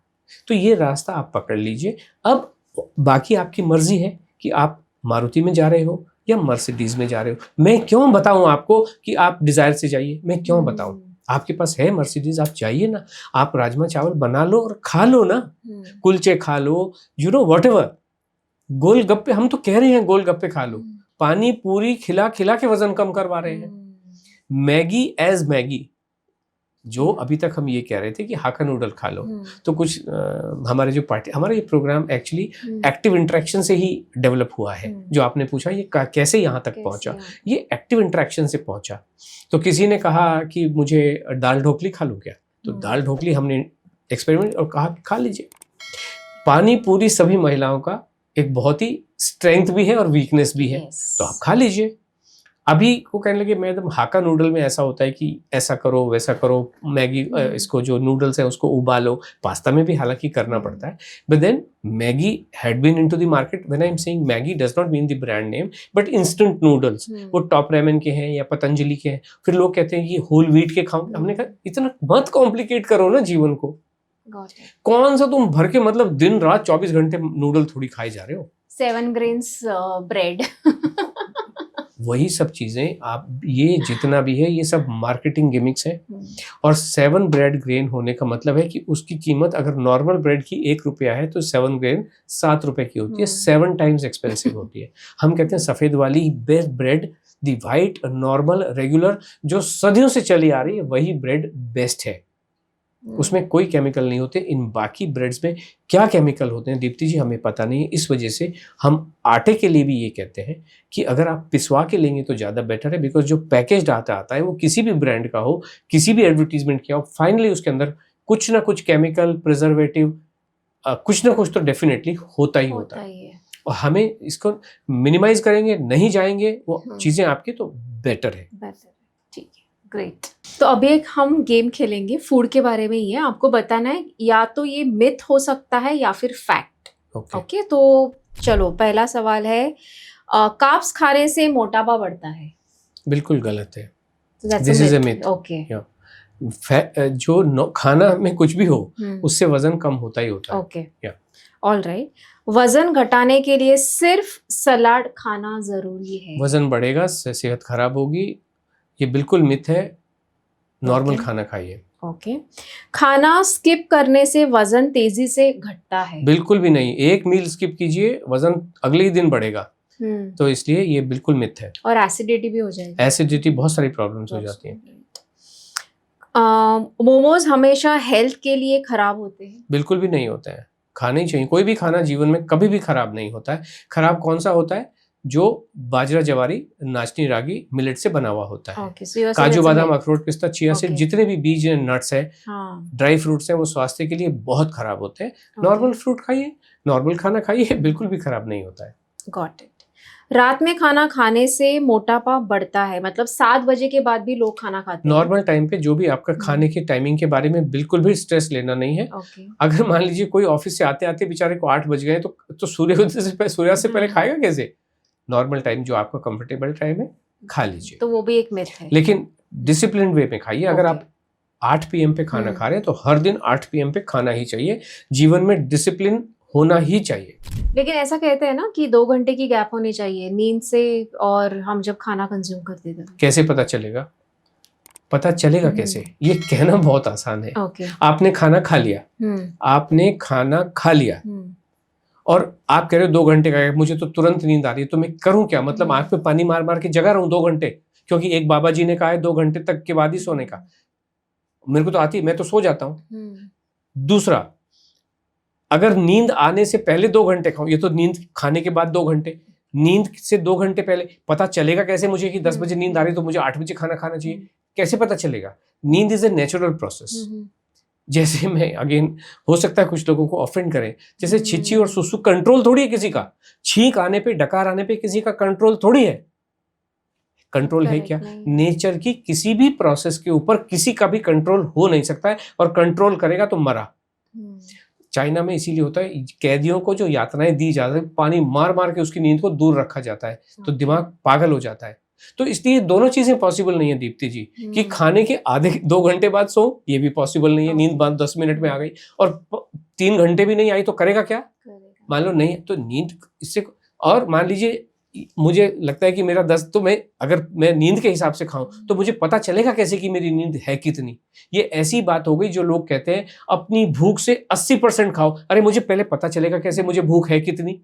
तो ये रास्ता आप पकड़ लीजिए। अब बाकी आपकी मर्जी है कि आप मारुति में जा रहे हो या मर्सिडीज में जा रहे हो। मैं क्यों बताऊं आपको कि आप डिजायर से जाइए? मैं क्यों बताऊं? आपके पास है मर्सिडीज, आप जाइए ना, आप राजमा चावल बना लो और खा लो ना, कुलचे खा लो, यू नो व्हाटएवर। गोलगप्पे, हम तो कह रहे हैं गोलगप्पे खा लो, पानी पूरी खिला खिला के वजन कम करवा रहे हैं। मैगी एज मैगी, जो अभी तक हम ये कह रहे थे कि हाका नूडल खा लो, तो कुछ हमारे जो पार्टी, हमारा ये प्रोग्राम एक्चुअली एक्टिव इंटरेक्शन से ही डेवलप हुआ है। जो आपने पूछा ये कैसे यहाँ तक पहुँचा, ये एक्टिव इंटरेक्शन से पहुँचा। तो किसी ने कहा कि मुझे दाल ढोकली खा लूँ क्या, तो दाल ढोकली हमने एक्सपेरिमेंट और कहा खा लीजिए। पानी पूरी सभी महिलाओं का एक बहुत ही स्ट्रेंथ भी है और वीकनेस भी है, तो आप खा लीजिए। अभी वो कहने लगे मैडम हाका नूडल में ऐसा होता है कि ऐसा करो वैसा करो, मैगी इसको जो नूडल्स है उसको उबालो, पास्ता में भी हालांकि करना पड़ता है, but then Maggi had been into the market. When I am saying Maggi does not mean the brand name, but instant noodles, वो टॉप रेमन के हैं या पतंजलि के हैं। फिर लोग कहते हैं कि होल व्हीट के खाओ, हमने कहा इतना मत कॉम्प्लिकेट करो ना जीवन को। कौन सा तुम भर के मतलब दिन रात 24 घंटे नूडल थोड़ी खाए जा रहे हो। 7 ग्रेन्स ब्रेड वही सब चीजें आप, ये जितना भी है ये सब मार्केटिंग गिमिक्स है। और 7 ब्रेड ग्रेन होने का मतलब है कि उसकी कीमत अगर नॉर्मल ब्रेड की 1 रुपया है तो 7 ग्रेन 7 रुपए की होती है, 7 टाइम्स एक्सपेंसिव होती है। हम कहते हैं सफेद वाली best bread, the white normal regular जो सदियों से चली आ रही है, वही ब्रेड बेस्ट है। उसमें कोई केमिकल नहीं होते। इन बाकी ब्रेड्स में क्या केमिकल होते हैं दीप्ति जी हमें पता नहीं है। इस वजह से हम आटे के लिए भी ये कहते हैं कि अगर आप पिसवा के लेंगे तो ज़्यादा बेटर है, बिकॉज जो पैकेज आटा आता है वो किसी भी ब्रांड का हो, किसी भी एडवर्टीजमेंट किया हो, फाइनली उसके अंदर कुछ ना कुछ केमिकल, प्रिजर्वेटिव, कुछ ना कुछ तो डेफिनेटली होता ही होता है। और हमें इसको मिनिमाइज करेंगे, नहीं जाएंगे वो चीज़ें आपकी, तो बेटर है। ठीक है, ग्रेट। तो अभी एक हम गेम खेलेंगे, फूड के बारे में ही है। आपको बताना है या तो ये मिथ हो सकता है या फिर फैक्ट। ओके, तो चलो पहला सवाल है, कार्ब्स खाने से मोटापा बढ़ता है? बिल्कुल गलत है। This is a myth. Okay, जो खाना में कुछ भी हो उससे वजन कम होता ही होता है। Okay, all right. वजन घटाने के लिए सिर्फ सलाद खाना जरूरी है? वजन बढ़ेगा, सेहत खराब होगी, ये बिल्कुल मिथ है। Normal Okay. खाना खाइए। ओके। खाना स्किप करने से वजन तेजी से घटता है? बिल्कुल भी नहीं, एक मील स्किप कीजिए, वजन अगले ही दिन बढ़ेगा। तो इसलिए ये बिल्कुल मिथ है। और एसिडिटी भी हो जाएगी? एसिडिटी, बहुत सारी प्रॉब्लम्स हो जाती हैं। मोमोज हमेशा हेल्थ के लिए खराब होते हैं? बिल्कुल भी नहीं होते हैं, खाने ही चाहिए। कोई भी खाना जीवन में कभी भी खराब नहीं होता है। खराब कौन सा होता है? जो बाजरा, जवारी, नाचनी, रागी, मिलेट से बना हुआ होता है। Okay, so you're saying काजू, it's a बादाम, myth. अखरोट, पिस्ता, चिया सीड, Okay. जितने भी बीज हैं, नट्स हैं, हाँ, ड्राई फ्रूट्स हैं, वो स्वास्थ्य के लिए बहुत खराब होते हैं। okay. नॉर्मल फ्रूट खाइए, नॉर्मल खाना खाइए, बिल्कुल भी खराब नहीं होता है। Got it. रात में खाना खाने से मोटापा बढ़ता है, मतलब 7 बजे के बाद भी लोग खाना खाते हैं? नॉर्मल टाइम पे जो भी आपका खाने के टाइमिंग के बारे में बिल्कुल भी स्ट्रेस लेना नहीं है। Okay. अगर मान लीजिए कोई ऑफिस से आते आते बेचारे को 8 बज गए तो सूर्यास्त से पहले खाएगा कैसे? नॉर्मल टाइम जो आपका कंफर्टेबल टाइम है, खा लीजिए। तो वो भी एक मिथ है। लेकिन डिसिप्लिन वे में खाइए। अगर आप 8 PM पे खाना खा रहे हैं तो हर दिन 8 PM पे खाना ही चाहिए। जीवन में डिसिप्लिन होना ही चाहिए। लेकिन ऐसा कहते हैं ना कि 2 घंटे की गैप होनी चाहिए नींद से और हम जब खाना कंज्यूम करते थे। कैसे पता चलेगा? पता चलेगा कैसे? ये कहना बहुत आसान है। ओके। आपने खाना खा लिया, आपने खाना खा लिया और आप कह रहे हो 2 घंटे का गैप, मुझे तो तुरंत नींद आ रही है, तो मैं करूं क्या? मतलब आंख में पानी मार मार के जगा रहूं 2 घंटे? क्योंकि एक बाबा जी ने कहा है 2 घंटे तक के बाद ही सोने का। मेरे को तो आती है, मैं तो सो जाता हूं। दूसरा, अगर नींद आने से पहले 2 घंटे खाऊं, ये तो नींद खाने के बाद 2 घंटे, नींद से 2 घंटे पहले पता चलेगा कैसे मुझे कि 10 बजे नींद आ रही है तो मुझे 8 बजे खाना खाना चाहिए? कैसे पता चलेगा? नींद इज ए नेचुरल प्रोसेस। जैसे मैं अगेन, हो सकता है कुछ लोगों को ऑफेंड करें, जैसे छिछी और सुसु कंट्रोल थोड़ी है किसी का। छींक आने पे, डकार आने पे किसी का कंट्रोल थोड़ी है। कंट्रोल है क्या? नेचर की किसी भी प्रोसेस के ऊपर किसी का भी कंट्रोल हो नहीं सकता है, और कंट्रोल करेगा तो मरा। चाइना में इसीलिए होता है, कैदियों को जो यातनाएं दी जाती है, पानी मार मार के उसकी नींद को दूर रखा जाता है, तो दिमाग पागल हो जाता है। तो इसलिए दोनों चीजें पॉसिबल नहीं है दीप्ति जी, कि खाने के आधे 2 घंटे बाद सो, ये भी पॉसिबल नहीं है। नींद बाद 10 मिनट में आ गई और 3 घंटे भी नहीं आई तो करेगा क्या? मान लो नहीं, तो नींद इससे, और मान लीजिए मुझे लगता है कि मेरा 10, तो अगर मैं नींद के हिसाब से खाऊं तो मुझे पता चलेगा कैसे कि मेरी नींद है कितनी? ये ऐसी बात हो गई जो लोग कहते हैं अपनी भूख से 80% खाओ। अरे मुझे पहले पता चलेगा कैसे मुझे भूख है कितनी?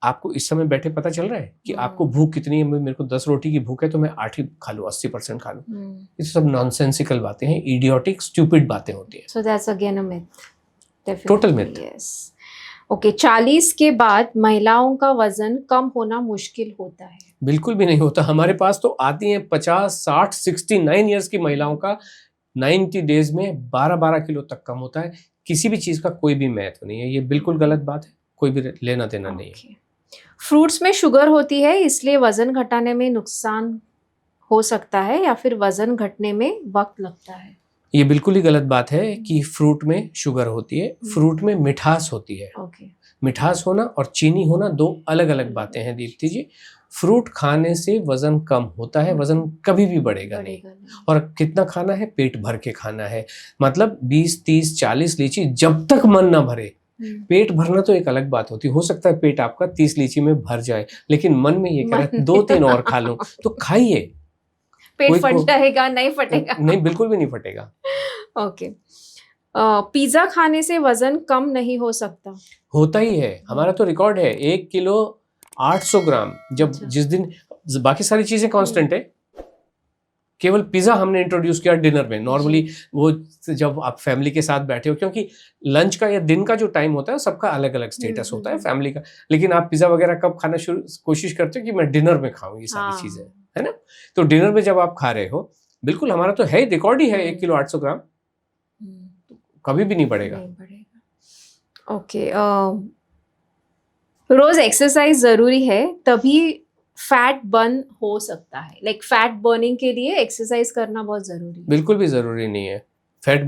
आपको इस समय बैठे पता चल रहा है कि आपको भूख कितनी है? मेरे को 10 रोटी की भूख है तो मैं 8 ही खा लूं, 80% खा लूं। ये सब नॉनसेंसिकल बातें हैं, इडियोटिक स्टूपिड बातें होती हैं। So that's again a myth. Total myth. Yes. Okay, 40 के बाद महिलाओं का वजन कम होना मुश्किल होता है? बिल्कुल भी नहीं होता। हमारे पास तो आती हैं 50, 60, 69 ईयर्स की महिलाओं का 90 डेज में 12-12 किलो तक कम होता है। किसी भी चीज का कोई भी महत्व नहीं है, ये बिल्कुल गलत बात है, कोई भी लेना देना नहीं है। फ्रूट्स में शुगर होती है, इसलिए वजन घटाने में नुकसान हो सकता है या फिर वजन घटने में वक्त लगता है? ये बिल्कुल ही गलत बात है कि फ्रूट में शुगर होती है। फ्रूट में मिठास होती है। मिठास होना और चीनी होना 2 अलग अलग बातें हैं दीप्ति जी। फ्रूट खाने से वजन कम होता है, वजन कभी भी बढ़ेगा नहीं। और कितना खाना है? पेट भर के खाना है। मतलब 20, 30, 40 लीची जब तक मन ना भरे। पेट भरना तो एक अलग बात होती है। हो सकता है पेट आपका 30 लीची में भर जाए, लेकिन मन में ये कह रहा है 2-3 और खा लूं, तो खाइए। पेट फटेगा? नहीं फटेगा। नहीं, बिल्कुल भी नहीं फटेगा। ओके। पिज्जा खाने से वजन कम नहीं हो सकता? होता ही है। हमारा तो रिकॉर्ड है 1 किलो 800 ग्राम। जब जिस दिन बाकी सारी चीजें कांस्टेंट है, केवल पिज्जा हमने इंट्रोड्यूस किया डिनर में। नॉर्मली वो जब आप फैमिली के साथ बैठे हो, क्योंकि लंच का या दिन का जो टाइम होता है सबका अलग अलग स्टेटस होता है फैमिली का, लेकिन आप पिज्जा वगैरह कब खाना कोशिश करते हो कि मैं डिनर में खाऊं ये सारी चीजें, है ना? तो डिनर में जब आप खा रहे हो, बिल्कुल हमारा तो है, रिकॉर्ड ही है 1 किलो 800 ग्राम, कभी भी नहीं बढ़ेगा। ओके। रोज एक्सरसाइज जरूरी है तभी फैट बर्न हो सकता है? लाइक फैट बर्निंग के लिए एक्सरसाइज करना बहुत जरूरी है? बिल्कुल भी जरूरी नहीं है। फैट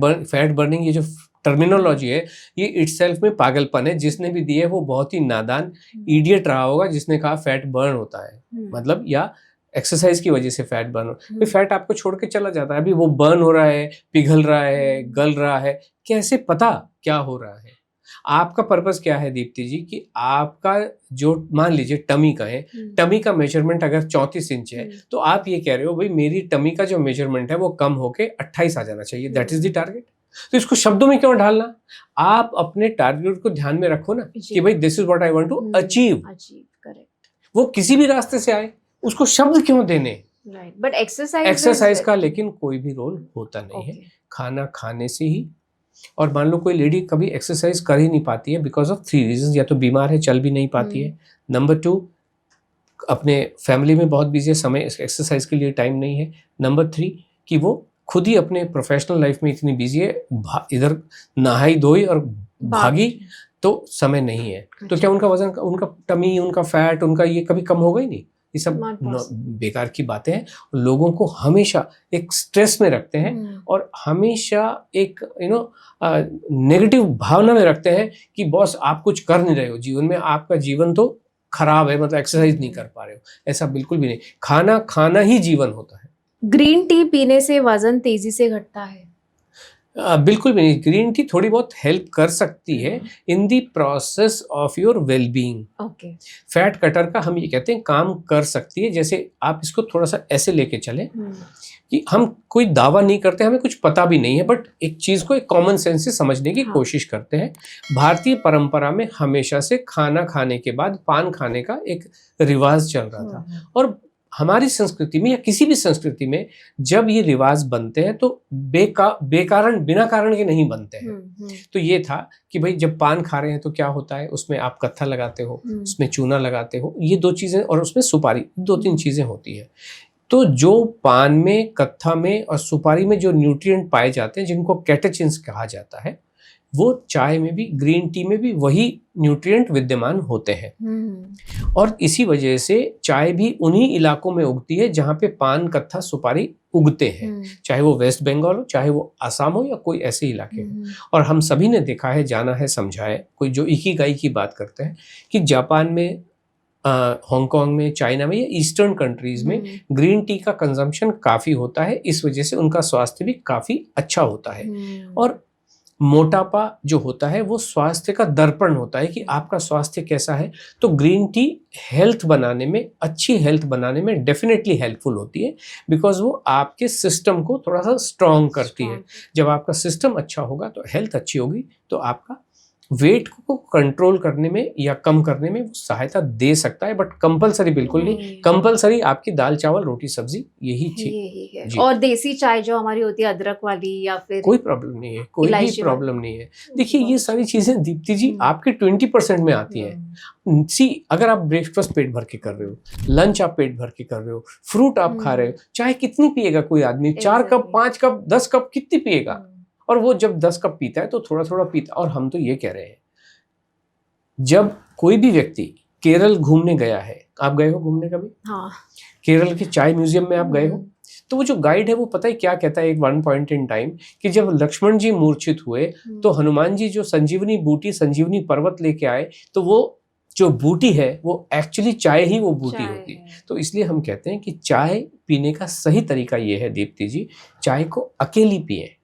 बर्निंग, ये जो टर्मिनोलॉजी है, ये इटसेल्फ में पागलपन है। जिसने भी दी है वो बहुत ही नादान इडियट रहा होगा जिसने कहा फैट बर्न होता है, मतलब या एक्सरसाइज की वजह से फैट बर्न हो। फैट आपको छोड़ के चला जाता है। अभी वो बर्न हो रहा है, पिघल रहा है, गल रहा है, कैसे पता क्या हो रहा है? आपका पर्पस क्या है दीप्ति जी, कि आपका जो मान लीजिए टमी का है, टमी का मेजरमेंट अगर 34 इंच है, तो आप ये कह रहे हो भाई मेरी टमी का जो मेजरमेंट है वो कम होके 28 आ जाना चाहिए, दैट इज द टारगेट। तो इसको शब्दों में क्यों ढालना, आप अपने टारगेट को ध्यान में रखो ना कि भाई this is what I want to achieve. Correct. वो किसी भी रास्ते से आए, उसको शब्द क्यों देने। राइट, बट एक्सरसाइज का लेकिन कोई भी रोल होता नहीं है, खाना खाने से ही। और मान लो कोई लेडी कभी एक्सरसाइज कर ही नहीं पाती है बिकॉज ऑफ 3 रीजन, या तो बीमार है, चल भी नहीं पाती है, नंबर 2 अपने फैमिली में बहुत बिजी है, समय एक्सरसाइज के लिए टाइम नहीं है, नंबर 3 कि वो खुद ही अपने प्रोफेशनल लाइफ में इतनी बिजी है, इधर नहाई धोई और भागी, तो समय नहीं है। तो क्या उनका वजन, उनका टमी, उनका फैट, उनका ये कभी कम होगा ही नहीं। ये सब बेकार की बातें हैं, लोगों को हमेशा एक स्ट्रेस में रखते हैं और हमेशा एक नेगेटिव भावना में रखते हैं कि बॉस आप कुछ कर नहीं रहे हो जीवन में, आपका जीवन तो खराब है, मतलब एक्सरसाइज नहीं कर पा रहे हो। ऐसा बिल्कुल भी नहीं, खाना खाना ही जीवन होता है। ग्रीन टी पीने से वजन तेजी से घटता है? बिल्कुल भी नहीं, ग्रीन टी थोड़ी बहुत हेल्प कर सकती है in the process of your wellbeing. Okay, fat cutter का हम ये कहते हैं काम कर सकती है। जैसे आप इसको थोड़ा सा ऐसे लेके चले कि हम कोई दावा नहीं करते, हमें कुछ पता भी नहीं है, बट एक चीज को एक कॉमन सेंस से समझने की कोशिश करते हैं। भारतीय परंपरा में हमेशा से खाना खाने के बाद पान खाने का एक रिवाज चल रहा था, और हमारी संस्कृति में या किसी भी संस्कृति में जब ये रिवाज बनते हैं तो बेकारण, बिना कारण के नहीं बनते हैं। तो ये था कि भाई जब पान खा रहे हैं तो क्या होता है, उसमें आप कत्था लगाते हो, उसमें चूना लगाते हो, ये 2 चीजें, और उसमें सुपारी, 2-3 चीजें होती है। तो जो पान में, कत्था में और सुपारी में जो न्यूट्रिएंट पाए जाते हैं जिनको कैटेचिन्स कहा जाता है, वो चाय में भी, ग्रीन टी में भी वही न्यूट्रिएंट विद्यमान होते हैं। और इसी वजह से चाय भी उन्हीं इलाकों में उगती है जहाँ पे पान, कत्था, सुपारी उगते हैं, चाहे वो वेस्ट बंगाल हो, चाहे वो आसाम हो, या कोई ऐसे इलाके हो। और हम सभी ने देखा है, जाना है, समझा है, कोई जो इकिगाई की बात करते हैं कि जापान में, हांगकांग में, चाइना में या ईस्टर्न कंट्रीज में ग्रीन टी का कंजम्पशन काफ़ी होता है, इस वजह से उनका स्वास्थ्य भी काफ़ी अच्छा होता है। और मोटापा जो होता है वो स्वास्थ्य का दर्पण होता है कि आपका स्वास्थ्य कैसा है। तो ग्रीन टी हेल्थ बनाने में, अच्छी हेल्थ बनाने में डेफिनेटली हेल्पफुल होती है, बिकॉज वो आपके सिस्टम को थोड़ा सा स्ट्रॉन्ग करती है। जब आपका सिस्टम अच्छा होगा तो हेल्थ अच्छी होगी, तो आपका वेट को कंट्रोल करने में या कम करने में वो सहायता दे सकता है, बट कंपलसरी बिल्कुल नहीं। कंपलसरी आपकी दाल, चावल, रोटी, सब्जी यही है। और देसी चाय जो हमारी होती है अदरक वाली, या फिर कोई प्रॉब्लम नहीं है, कोई भी प्रॉब्लम नहीं है। देखिए ये सारी चीजें दीप्ति जी आपके 20% में आती है। सी, अगर आप ब्रेकफास्ट पेट भर के कर रहे हो, लंच आप पेट भर के कर रहे हो, फ्रूट आप खा रहे हो, चाय कितनी पिएगा कोई आदमी? 4 कप, 5 कप, 10 कप कितनी पिएगा? और वो जब 10 कप पीता है तो थोड़ा थोड़ा पीता। और हम तो ये कह रहे हैं, जब कोई भी व्यक्ति केरल घूमने गया है, आप गए हो घूमने कभी? हाँ। केरल के चाय म्यूजियम में आप गए हो, तो वो जो गाइड है वो पता है क्या कहता है, एक वन पॉइंट इन टाइम, कि जब लक्ष्मण जी मूर्छित हुए तो हनुमान जी जो संजीवनी बूटी, संजीवनी पर्वत लेके आए, तो वो जो बूटी है वो एक्चुअली चाय ही वो बूटी होती है। तो इसलिए हम कहते हैं कि चाय पीने का सही तरीका ये है दीप्ति जी, चाय को अकेली पिए,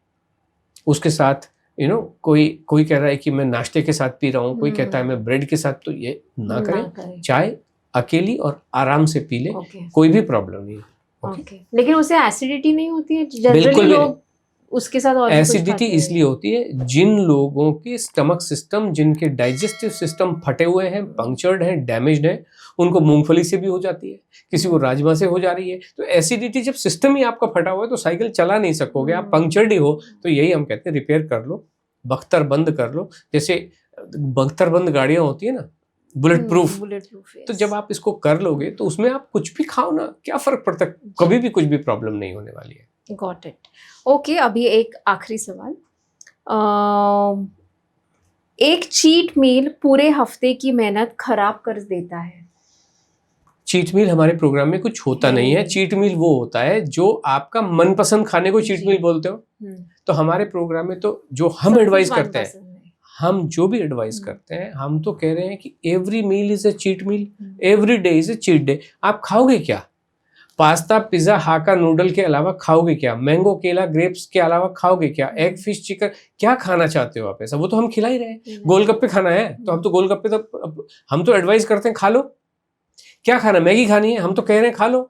उसके साथ कोई कह रहा है कि मैं नाश्ते के साथ पी रहा हूँ, कोई कहता है मैं ब्रेड के साथ, तो ये ना करें। चाय अकेली और आराम से पी ले, कोई भी प्रॉब्लम नहीं है। लेकिन उससे एसिडिटी नहीं होती है? जनरली लोग उसके साथ और एसिडिटी इसलिए होती है जिन लोगों के स्टमक सिस्टम, जिनके डाइजेस्टिव सिस्टम फटे हुए हैं, पंक्चर्ड हैं, डैमेज्ड हैं, उनको मूंगफली से भी हो जाती है, किसी को राजमा से हो जा रही है। तो एसिडिटी, जब सिस्टम ही आपका फटा हुआ है तो साइकिल चला नहीं सकोगे, आप पंक्चर्ड ही हो। तो यही हम कहते हैं, रिपेयर कर लो, बख्तर बंद कर लो। जैसे बख्तर बंद गाड़ियां होती है ना, बुलेट प्रूफ, तो जब आप इसको कर लोगे तो उसमें आप कुछ भी खाओ ना, क्या फर्क पड़ता है, कभी भी कुछ भी प्रॉब्लम नहीं होने वाली है। Got it. ओके, अभी एक आखिरी सवाल, एक चीट मील पूरे हफ्ते की मेहनत खराब कर देता है? चीट मील हमारे प्रोग्राम में कुछ होता नहीं है। चीट मील वो होता है जो आपका मनपसंद खाने को चीट मील बोलते हो। तो हमारे प्रोग्राम में तो जो हम एडवाइस करते हैं, हम जो भी एडवाइस करते हैं, हम तो कह रहे हैं कि every meal is a cheat meal, every day is a cheat day. आप खाओगे क्या? पास्ता पिज्जा हाका नूडल के अलावा खाओगे क्या? मैंगो केला ग्रेप्स के अलावा खाओगे क्या? एग फिश चिकन क्या खाना चाहते हो आप ऐसा? वो तो हम खिला ही रहे हैं। गोलगप्पे खाना है तो हम तो गोलगप्पे तो हम तो एडवाइस करते हैं खा लो। क्या खाना, मैगी खानी है, हम तो कह रहे हैं खा लो।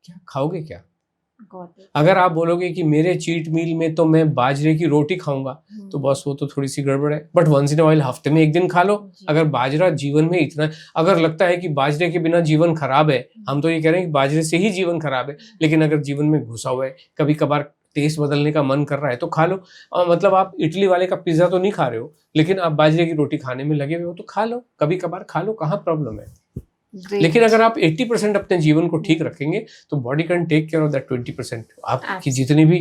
क्या खाओगे क्या? अगर आप बोलोगे कि मेरे चीट मील में तो मैं बाजरे की रोटी खाऊंगा, तो बस वो तो थोड़ी सी गड़बड़ है। बट वंस इन वाइल हफ्ते में एक दिन खा लो। अगर बाजरा जीवन में इतना, अगर लगता है कि बाजरे के बिना जीवन खराब है, हम तो ये कह रहे हैं कि बाजरे से ही जीवन खराब है, लेकिन अगर जीवन में घुसा हुआ है, कभी कभार टेस्ट बदलने का मन कर रहा है तो खा लो। मतलब आप इटली वाले का पिज्जा तो नहीं खा रहे हो, लेकिन आप बाजरे की रोटी खाने में लगे हुए हो तो खा लो, कभी कभार खा लो, कहाँ प्रॉब्लम है। लेकिन अगर आप 80% अपने जीवन को ठीक रखेंगे तो body can take care of that 20%। आपकी जितनी भी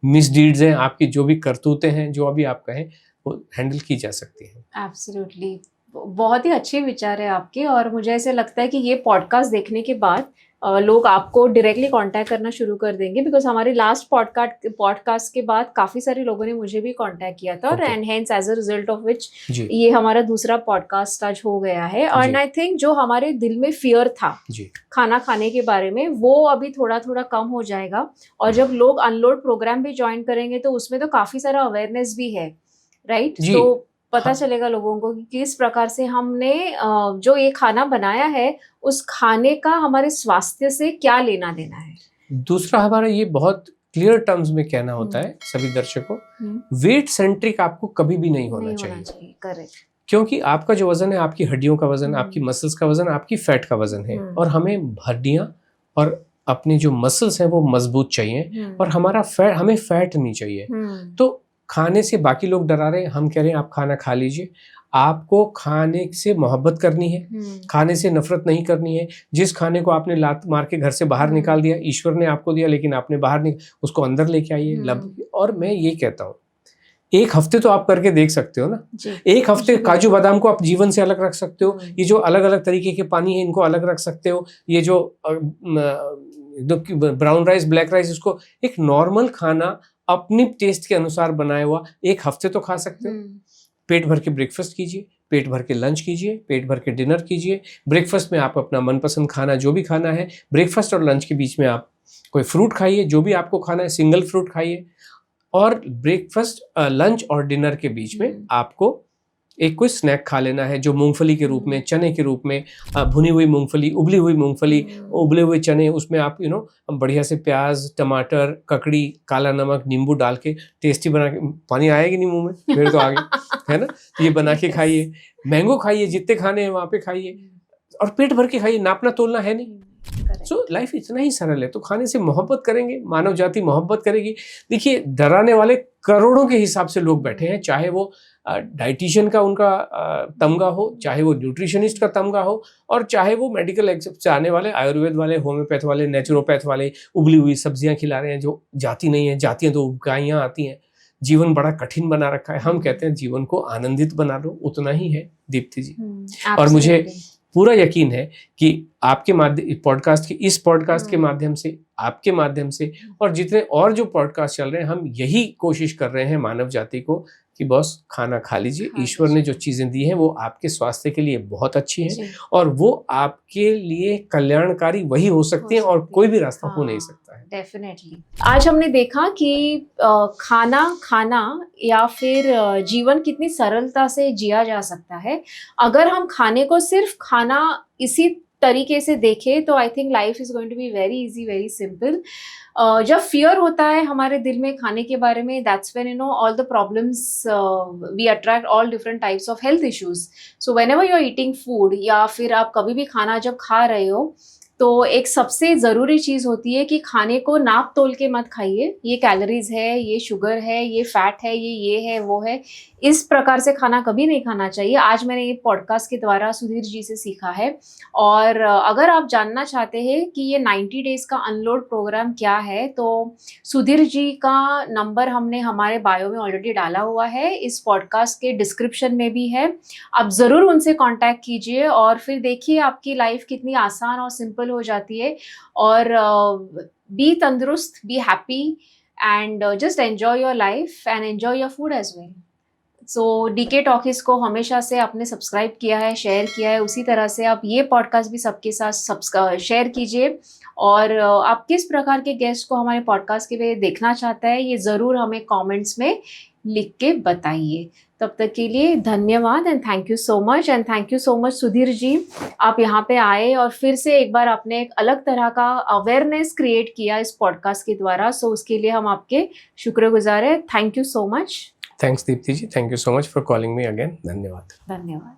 मिसडीड्स हैं, आपकी जो भी करतूतें हैं, जो अभी आप कहें, वो हैंडल की जा सकती हैं। एब्सोल्युटली, बहुत ही अच्छे विचार है आपके। और मुझे ऐसे लगता है कि ये पॉडकास्ट देखने के बाद लोग आपको डायरेक्टली कांटेक्ट करना शुरू कर देंगे, बिकॉज हमारे लास्ट पॉडकास्ट के बाद काफ़ी सारे लोगों ने मुझे भी कांटेक्ट किया था, और and hence as a result of which ये हमारा दूसरा पॉडकास्ट आज हो गया है। और आई थिंक जो हमारे दिल में फियर था खाना खाने के बारे में, वो अभी थोड़ा थोड़ा कम हो जाएगा। और जब लोग अनलोड प्रोग्राम भी ज्वाइन करेंगे तो उसमें तो काफ़ी सारा अवेयरनेस भी है, राइट? तो पता चलेगा लोगों को कि किस प्रकार से हमने जो ये खाना बनाया है उस खाने का हमारे स्वास्थ्य से क्या लेना देना है। दूसरा, हमारा ये बहुत क्लियर टर्म्स में कहना होता है सभी दर्शकों, वेट सेंट्रिक आपको कभी भी नहीं होना चाहिए। करेक्ट। क्योंकि आपका जो वजन है, आपकी हड्डियों का वजन, आपकी मसल्स का वजन, आपकी फैट का वजन है, और हमें हड्डियां और अपने जो मसल्स हैं वो मजबूत चाहिए, और हमें फैट नहीं चाहिए। तो खाने से बाकी लोग डरा रहे हैं, हम कह रहे हैं आप खाना खा लीजिए। आपको खाने से मोहब्बत करनी है, खाने से नफरत नहीं करनी है। जिस खाने को आपने लात मार के घर से बाहर निकाल दिया, ईश्वर ने आपको दिया, लेकिन आपने बाहर उसको अंदर लेके आइए। और मैं ये कहता हूँ, एक हफ्ते तो आप करके देख सकते हो ना। एक हफ्ते काजू बादाम को आप जीवन से अलग रख सकते हो। ये जो अलग अलग तरीके के पानी है, इनको अलग रख सकते हो। ये जो ब्राउन राइस, ब्लैक राइस, इसको एक नॉर्मल खाना अपनी टेस्ट के अनुसार बनाया हुआ एक हफ्ते तो खा सकते हो। पेट भर के ब्रेकफास्ट कीजिए, पेट भर के लंच कीजिए, पेट भर के डिनर कीजिए। ब्रेकफास्ट में आप अपना मनपसंद खाना जो भी खाना है, ब्रेकफास्ट और लंच के बीच में आप कोई फ्रूट खाइए, जो भी आपको खाना है, सिंगल फ्रूट खाइए। और ब्रेकफास्ट, लंच और डिनर के बीच में आपको एक कोई स्नैक खा लेना है, जो मूंगफली के रूप में, चने के रूप में, भुनी हुई मूंगफली, उबली हुई मूंगफली, उबले हुए चने, उसमें आप बढ़िया से प्याज, टमाटर, ककड़ी, काला नमक, नींबू डाल के टेस्टी बना के, पानी आएगी नहीं मुंह में, मेरे तो आ गए, है ना। ये बना के खाइए। मैंगो खाइए, जितने खाने हैं वहाँ पे खाइए, और पेट भर के खाइए, नापना तोलना है नहीं। सो लाइफ इतना ही सरल है। तो खाने से मोहब्बत करेंगे, मानव जाति मोहब्बत करेगी। देखिए, डराने वाले करोड़ों के हिसाब से लोग बैठे हैं, चाहे वो डाइटिशियन का उनका तमगा हो, चाहे वो न्यूट्रिशनिस्ट का तमगा हो, और चाहे वो मेडिकल एग्जाम से आने वाले आयुर्वेद वाले, होम्योपैथ वाले, नेचुरोपैथ वाले, उबली हुई सब्जियां खिला रहे हैं जो जाती नहीं है, जातियां तो उगाइयां आती हैं। जीवन बड़ा कठिन बना रखा है। हम कहते हैं जीवन को आनंदित बना लो, उतना ही है दीप्ति जी। और मुझे पूरा यकीन है कि आपके माध्यम इस पॉडकास्ट के माध्यम से, आपके माध्यम से, और जितने और जो पॉडकास्ट चल रहे हैं, हम यही कोशिश कर रहे हैं मानव जाति को कि बस खाना खा लीजिए। ईश्वर ने जो चीजें दी हैं वो आपके स्वास्थ्य के लिए बहुत अच्छी हैं, और वो आपके लिए कल्याणकारी वही हो सकती हैं, और कोई भी रास्ता हो नहीं सकता है। डेफिनेटली। आज हमने देखा कि खाना या फिर जीवन कितनी सरलता से जिया जा सकता है अगर हम खाने को सिर्फ खाना इसी तरीके से देखें। तो I think life is going to be very easy, very simple. जब फियर होता है हमारे दिल में खाने के बारे में, that's when all the problems we attract all different types of health issues. So whenever you are eating food, या फिर आप कभी भी खाना जब खा रहे हो, तो एक सबसे ज़रूरी चीज़ होती है कि खाने को नाप तोल के मत खाइए। ये कैलोरीज है, ये शुगर है, ये फैट है, ये है, वो है, इस प्रकार से खाना कभी नहीं खाना चाहिए। आज मैंने ये पॉडकास्ट के द्वारा सुधीर जी से सीखा है। और अगर आप जानना चाहते हैं कि ये 90 डेज़ का अनलोड प्रोग्राम क्या है, तो सुधीर जी का नंबर हमने हमारे बायो में ऑलरेडी डाला हुआ है, इस पॉडकास्ट के डिस्क्रिप्शन में भी है। आप ज़रूर उनसे कॉन्टैक्ट कीजिए और फिर देखिए आपकी लाइफ कितनी आसान और सिंपल हो जाती है। और बी तंदुरुस्त, be happy, and just enjoy your life and enjoy your food as well. So DK Talkies को हमेशा से आपने सब्सक्राइब किया है, शेयर किया है, उसी तरह से आप ये पॉडकास्ट भी सबके साथ शेयर कीजिए। और आप किस प्रकार के गेस्ट को हमारे पॉडकास्ट के लिए देखना चाहता है ये ज़रूर हमें कमेंट्स में लिख के बताइए। तब तक के लिए धन्यवाद and thank you so much. And thank you so much Sudhir ji, आप यहाँ पे आए और फिर से एक बार आपने एक अलग तरह का अवेयरनेस क्रिएट किया इस पॉडकास्ट के द्वारा। सो उसके लिए हम आपके शुक्रगुजार हैं। Thank you so much. Thanks Deepti ji, thank you so much for calling me again. धन्यवाद। धन्यवाद।